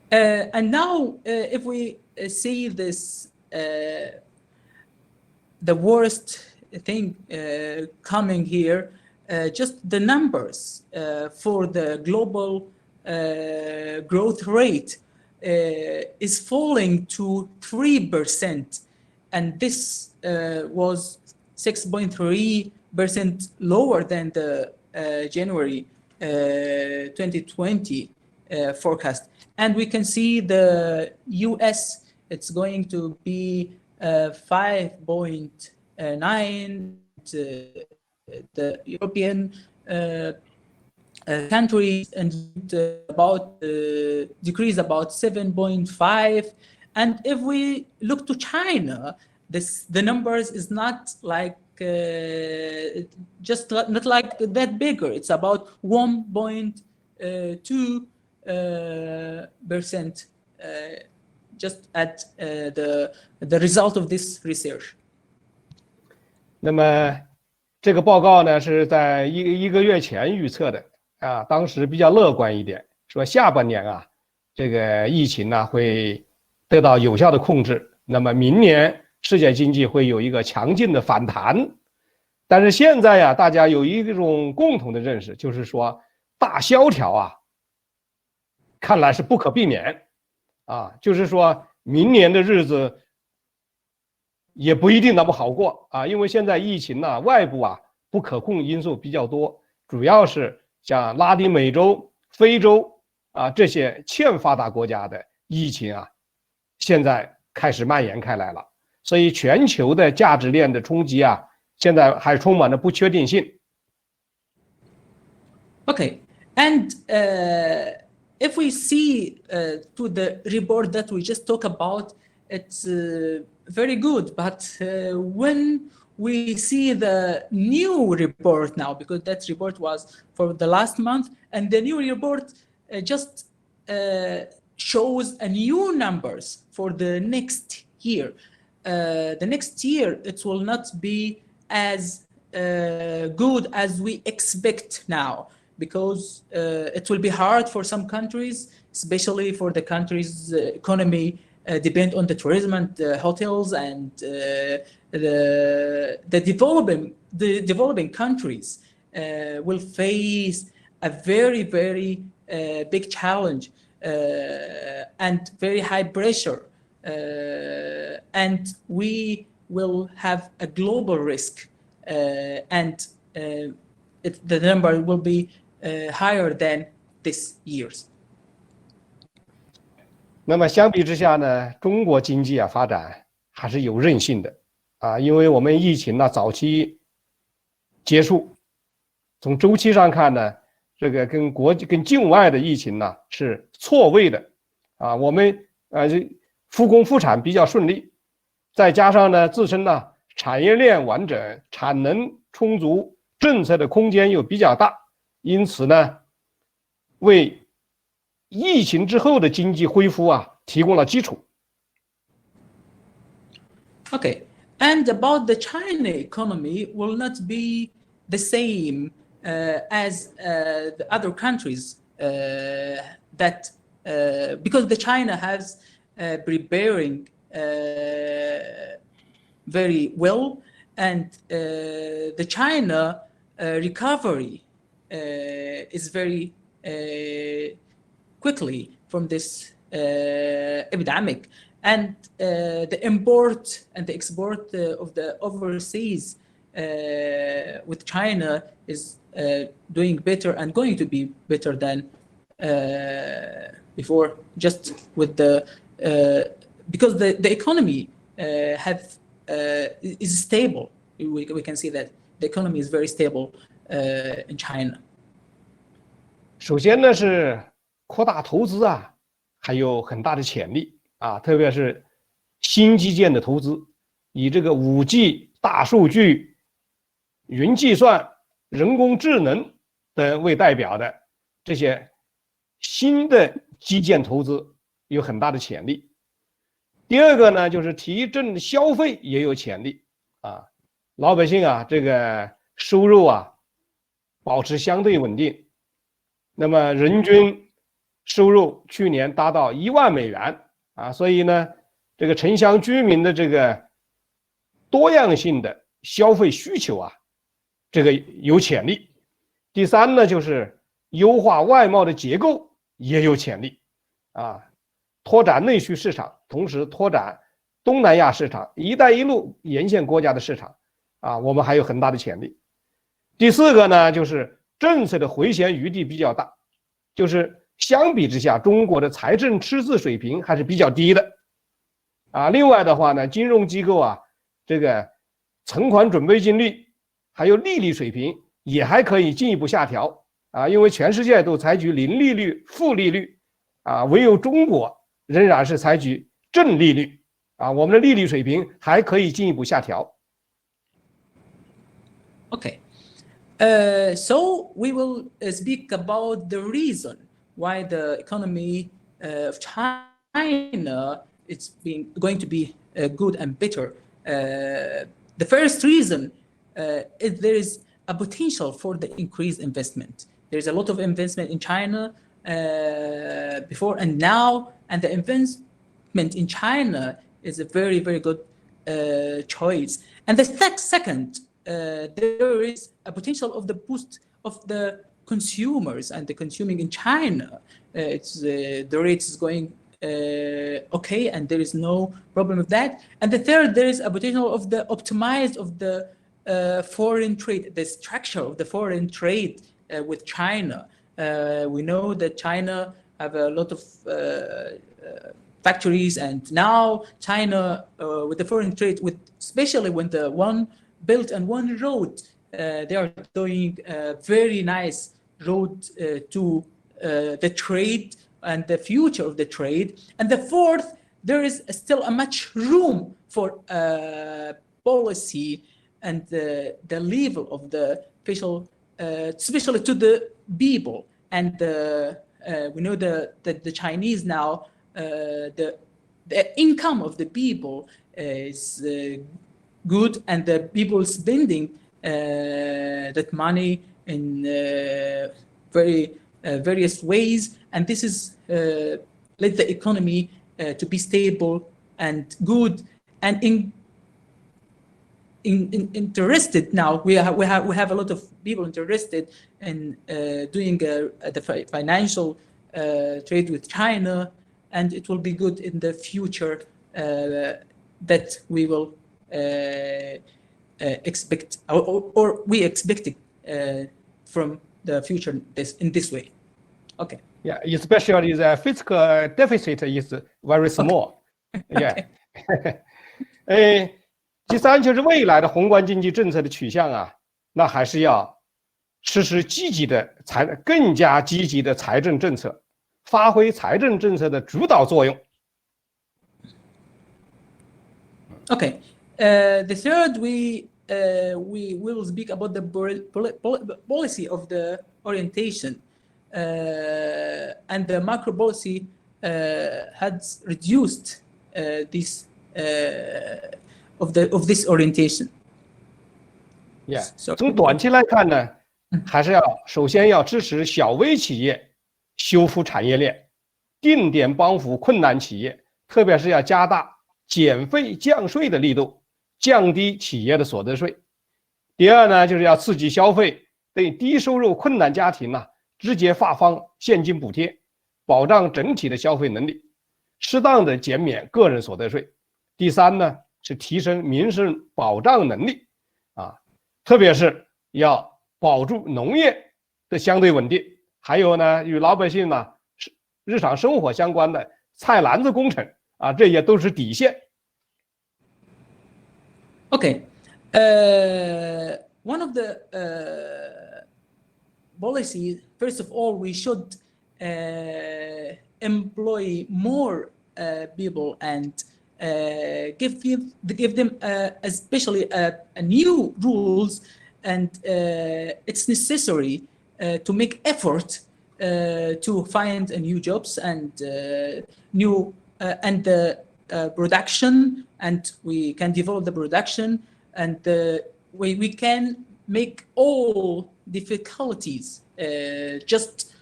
and now if we see this, the worst thing coming here, just the numbers for the global growth rate is falling to 3%, and this was 6.3% lower than the January 2020 forecast. And we can see the US, it's going to be 5.9. The European countries and about decrease about 7.5. And if we look to China, the numbers is not like just not like that bigger. It's about 1.2%, just at the result of this research. 那么这个报告呢是在一个月前预测的啊，当时比较乐观一点，说下半年啊这个疫情呢会得到有效的控制，那么明年世界经济会有一个强劲的反弹。但是现在呀，大家有一种共同的认识，就是说大萧条啊，看来是不可避免啊，就是说明年的日子也不一定那么好过啊，因为现在疫情呢，外部啊不可控因素比较多，主要是像拉丁美洲、非洲啊这些欠发达国家的疫情啊，现在开始蔓延开来了，所以全球的价值链的冲击啊，现在还充满了不确定性。Okay, and if we see to the report that we just talked about, it's very good. But when we see the new report now, because that report was for the last month, and the new report just shows a new numbers for the next year. The next year, it will not be as good as we expect now, because it will be hard for some countries, especially for the countries' economy depend on the tourism and the hotels, and the developing countries will face a very big challenge and very high pressure, and we will have a global risk, and the number will be higher than this year's. 那么相比之下呢，中国经济啊发展还是有韧性的啊，因为我们疫情呢早期结束，从周期上看呢，这个跟境外的疫情呢是错位的啊，我们复工复产比较顺利，再加上呢自身呢产业链完整，产能充足，政策的空间又比较大，因此呢为疫情之后的经济恢复啊提供了基础。Okay, and about the China economy will not be the same as the other countries that because the China has preparing very well, and the China recovery is very quickly from this epidemic, and the import and the export of the overseas with China is doing better and going to be better than before, just with the because the economy is stable. We can see that the economy is very stable in China. 首先呢是扩大投资啊，还有很大的潜力啊，特别是新基建的投资，以这个5G、大数据、云计算、人工智能等为代表的这些新的基建投资有很大的潜力。第二个呢，就是提振消费也有潜力啊，老百姓啊这个收入啊保持相对稳定，那么人均收入去年达到1万美元啊，所以呢，这个城乡居民的这个多样性的消费需求啊，这个有潜力第三呢，就是优化外贸的结构也有潜力啊，拓展内需市场，同时拓展东南亚市场、一带一路沿线国家的市场啊，我们还有很大的潜力。第四个呢，就是政策的回旋余地比较大，就是相比之下，中国的财政赤字水平还是比较低的啊。另外的话呢，金融机构啊，这个存款准备金率还有利率水平也还可以进一步下调啊，因为全世界都采取零利率、负利率啊，唯有中国仍然是采取正利率啊，我们的利率水平还可以进一步下调。Okay. So we will speak about the reason why the economy of China is going to be good and better. The first reason is there is a potential for the increased investment. There's a lot of investment in China before and now, and the investment in China is a very, very good choice. And the second, there is a potential of the boost of the consumers and the consuming in China. The rate is going okay, and there is no problem with that. And the third, there is a potential of the optimize of the foreign trade, the structure of the foreign trade with China. We know that China have a lot of factories, and now China with the foreign trade, with especially when the One Belt and One Road, they are doing a very nice road to the trade and the future of the trade. And the fourth, there is still a much room for policy and the level of the official, especially to the people. And we know that the Chinese now, the income of the people is good, and the people spending that money in very various ways, and this is let the economy to be stable and good and interested. Now we have a lot of people interested in doing the financial trade with China, and it will be good in the future that we will expect, or we expect it from the future in this way. Okay. Yeah, especially the fiscal deficit is very small. Okay. Yeah. 第三就是未来的宏观经济政策的取向啊，那还是要实施更加积极的财政政策，发挥财政政策的主导作用。Okay. The third, we will speak about the policy of the orientation, and the macro policy has reduced this of this orientation. Yeah. So, 从短期来看呢，还是首先要支持小微企业修复产业链，定点帮扶困难企业，特别是要加大减费降税的力度，降低企业的所得税。第二呢，就是要刺激消费，对低收入困难家庭呢，直接发放现金补贴，保障整体的消费能力，适当的减免个人所得税。第三呢，是提升民生保障能力啊，特别是要保住农业的相对稳定，还有呢，与老百姓呢日常生活相关的菜篮子工程啊，这些都是底线。Okay, one of the policies, first of all, we should employ more people and give them especially new rules, and it's necessary to make effort to find new jobs and new and the production, and we can develop the production, and we can make all difficulties just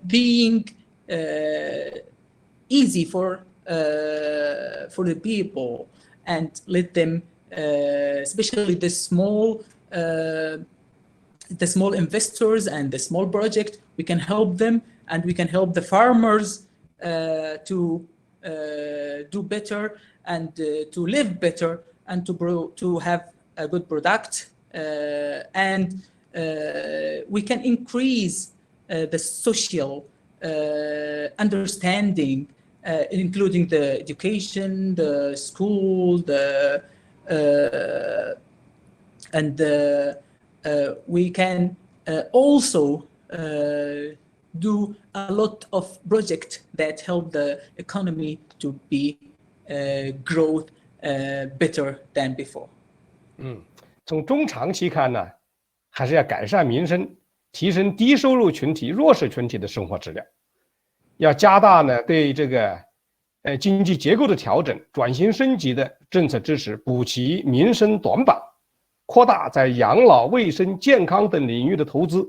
being easy for the people, and let them, especially the small the small investors and the small project, we can help them, and we can help the farmers to do better and to live better and to have a good product, and we can increase the social understanding, including the education, the school, and we can also do a lot of projects that help the economy to be growth better than before. 从中长期看呢，还是要改善民生，提升低收入群体、弱势群体的生活质量，要加大呢对这个经济结构的调整、转型升级的政策支持，补齐民生短板，扩大在养老、卫生、健康等领域的投资。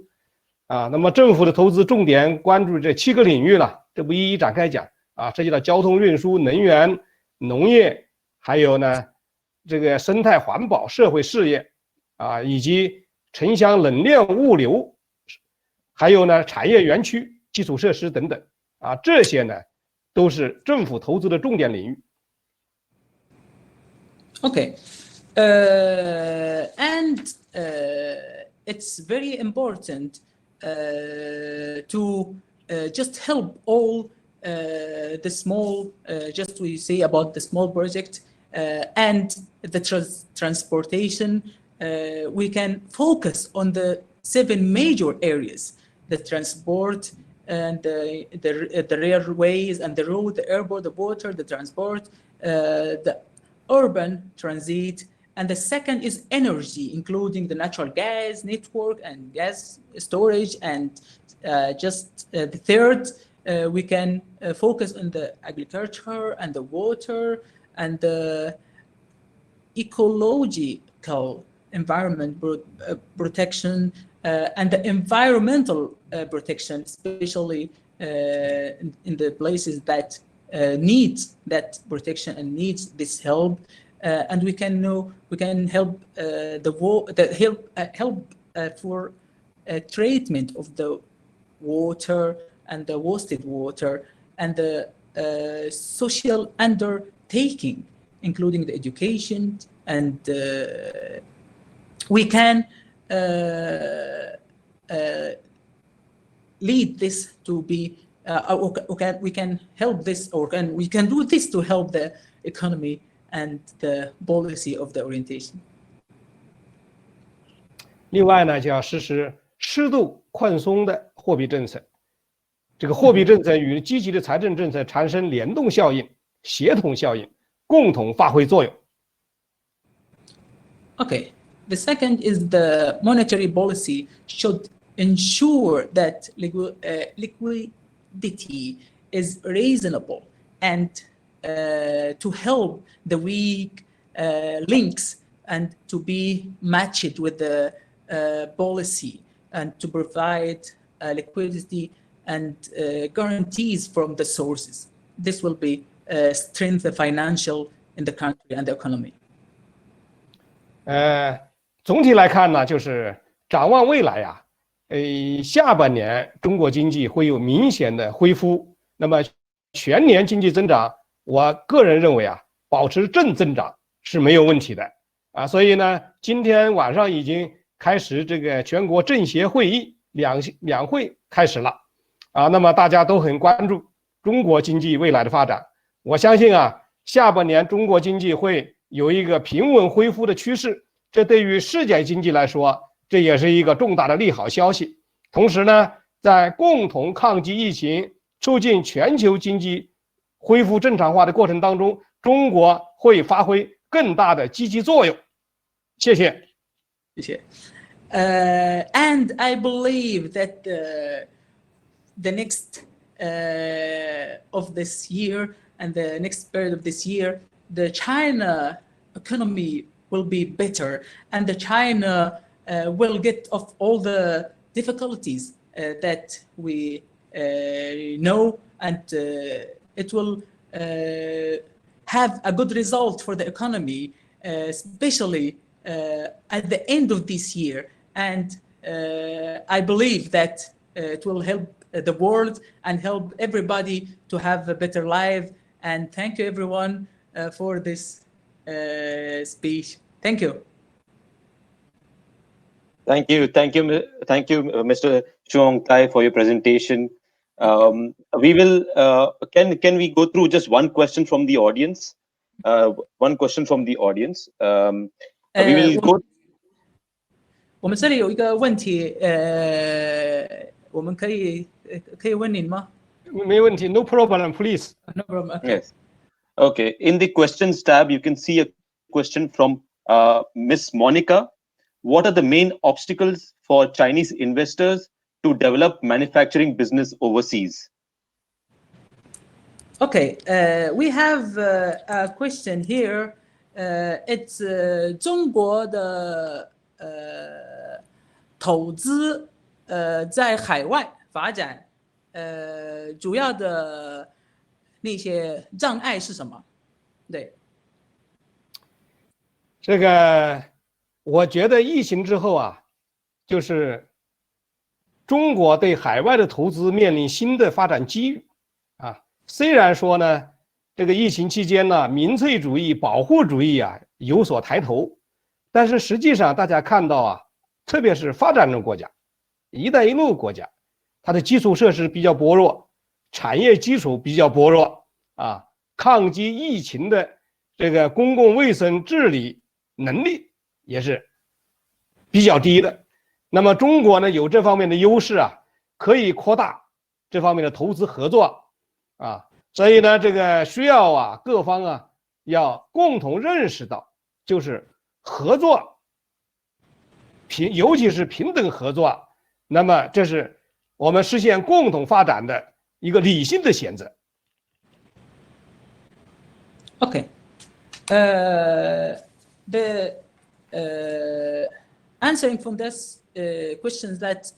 那么政府的投资重点关注这7个领域了，这不一一展开讲涉及到交通运输、能源、农业，还有呢这个生态环保、社会事业以及城乡冷链物流，还有呢产业园区、基础设施等等这些呢都是政府投资的重点领域。Okay, and it's very important to just help all the small, just we say about the small project and the transportation. We can focus on the 7 major areas: the transport and the railways and the road, the airport, the water, the transport, the urban transit. And the second is energy, including the natural gas network and gas storage. And the third, we can focus on the agriculture and the water and the ecological environment protection and the environmental protection, especially in the places that need that protection and needs this help. And we can help help for treatment of the water and the wasted water and the social undertaking, including the education, and we can lead this to be we can help this, or we can do this to help the economy and the policy of the orientation. 另外呢，就要实施适度宽松的货币政策。这个货币政策与积极的财政政策产生联动效应、协同效应，共同发挥作用。Okay, the second is the monetary policy should ensure that liquidity is reasonable and to help the weak links and to be matched with the policy and to provide liquidity and guarantees from the sources. This will be strengthen the financial in the country and the economy. 总体来看呢，就是展望未来下半年中国经济会有明显的恢复。那么全年经济增长，我个人认为保持正增长是没有问题的所以呢，今天晚上已经开始这个全国政协会议两会开始了那么大家都很关注中国经济未来的发展。我相信下半年中国经济会有一个平稳恢复的趋势，这对于世界经济来说，这也是一个重大的利好消息。同时呢，在共同抗击疫情、促进全球经济恢复正常化的过程当中，中国会发挥更大的积极作用。谢谢。谢谢。And I believe that the next of this year and the next period of this year, the China economy will be better, and the China will get off all the difficulties that we know, and it will have a good result for the economy, especially at the end of this year. And I believe that it will help the world and help everybody to have a better life. And thank you, everyone, for this speech. Thank you. Thank you, Mr. Chuang Tai, for your presentation. We will. Can we go through just one question from the audience? One question from the audience. We will go. 我们这里有一个问题，我们可以问您吗？没问题 ，No problem, please. No problem. Okay. Yes. Okay. In the questions tab, you can see a question from Miss Monica. What are the main obstacles for Chinese investors to develop manufacturing business overseas? Okay. We have a question here. It's 中国的投资在海外发展主要的那些障碍是什么？对。这个我觉得疫情之后啊，就是中国对海外的投资面临新的发展机遇啊。虽然说呢，这个疫情期间呢，民粹主义、保护主义啊有所抬头，但是实际上大家看到啊，特别是发展中国家、一带一路国家，它的基础设施比较薄弱，产业基础比较薄弱啊，抗击疫情的这个公共卫生治理能力也是比较低的。那么中国呢有这方面的优势啊，可以扩大这方面的投资合作啊，所以呢这个需要啊各方啊要共同认识到，就是合作尤其是平等合作，那么这是我们实现共同发展的一个理性的选择。Okay. The answering from this questions that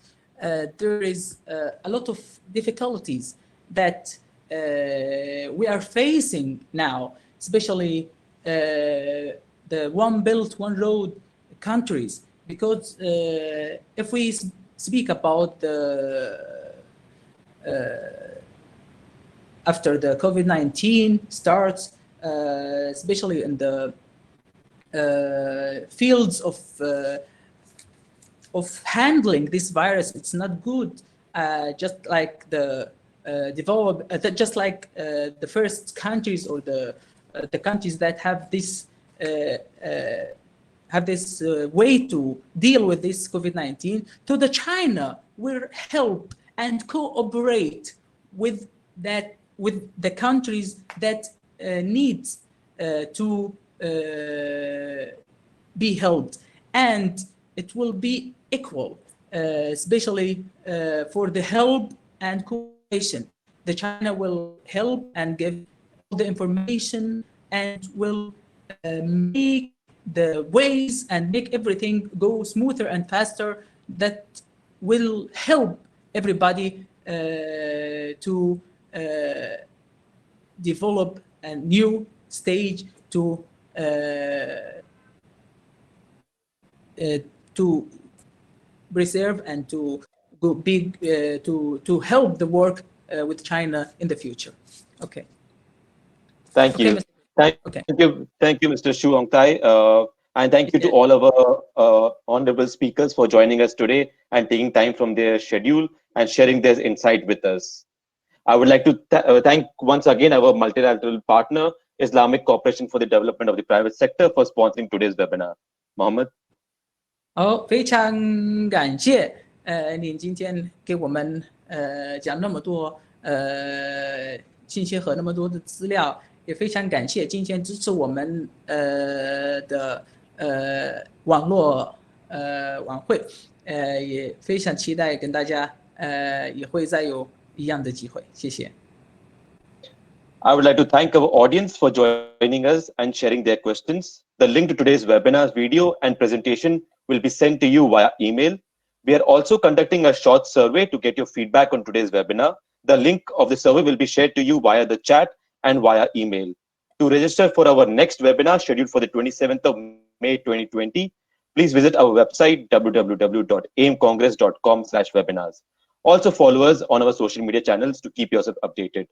there is a lot of difficulties that we are facing now, especially the One Belt, One Road countries, because if we speak about the after the COVID-19 starts, especially in the fields of handling this virus, it's not good. Just like the just like the first countries or the countries that have this way to deal with this COVID-19. To the China will help and cooperate with the countries that needs to be helped, and it will be equal, especially for the help and cooperation. The China will help and give all the information and will make the ways and make everything go smoother and faster. That will help everybody to develop a new stage to preserve and to go big to help the work with China in the future. Okay. Thank you. Thank you, Mr. Chuang Tai, and thank you to all of our honorable speakers for joining us today and taking time from their schedule and sharing their insight with us. I would like to thank once again our multilateral partner, Islamic Cooperation for the Development of the Private Sector, for sponsoring today's webinar. Mohammed. 好，非常感谢您今天给我们讲那么多信息和那么多的资料，也非常感谢今天支持我们的网络晚会，也非常期待跟大家也会再有一样的机会，谢谢。I would like to thank our audience for joining us and sharing their questions. The link to today's webinar video and presentation will be sent to you via email. We are also conducting a short survey to get your feedback on today's webinar. The link of the survey will be shared to you via the chat and via email. To register for our next webinar scheduled for the 27th of May 2020, please visit our website www.aimcongress.com/webinars. Also follow us on our social media channels to keep yourself updated.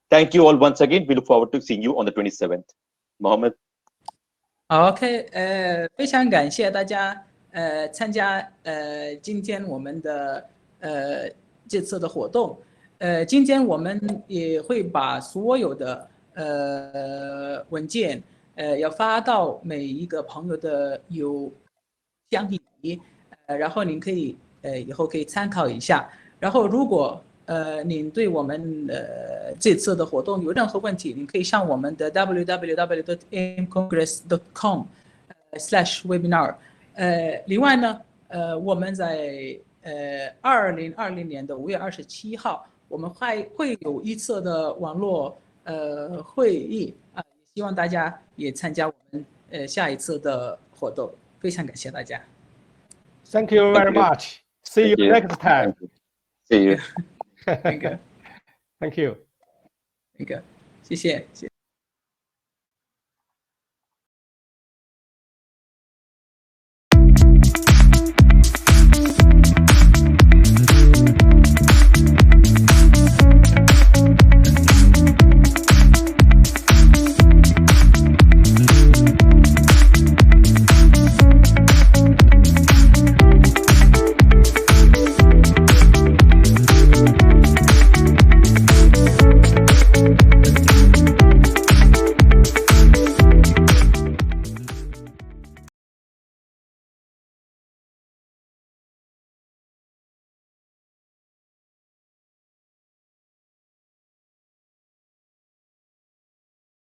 Thank you all once again. We look forward to seeing you on the 27th. Mohammed. OK，非常感谢大家参加今天我们的这次的活动。今天我们也会把所有的文件要发到每一个朋友的邮箱里，然后您可以以后可以参考一下。然后如果您对我们这次的活动有任何问题，您可以上我们的 www.aimcongress.com/webinar。另外呢，我们在2020年的5月27号，我们会有一次的网络会议啊，希望大家也参加我们下一次的活动。非常感谢大家。Thank you very much. See you next time. See you. Thank you. Thank you. 谢谢。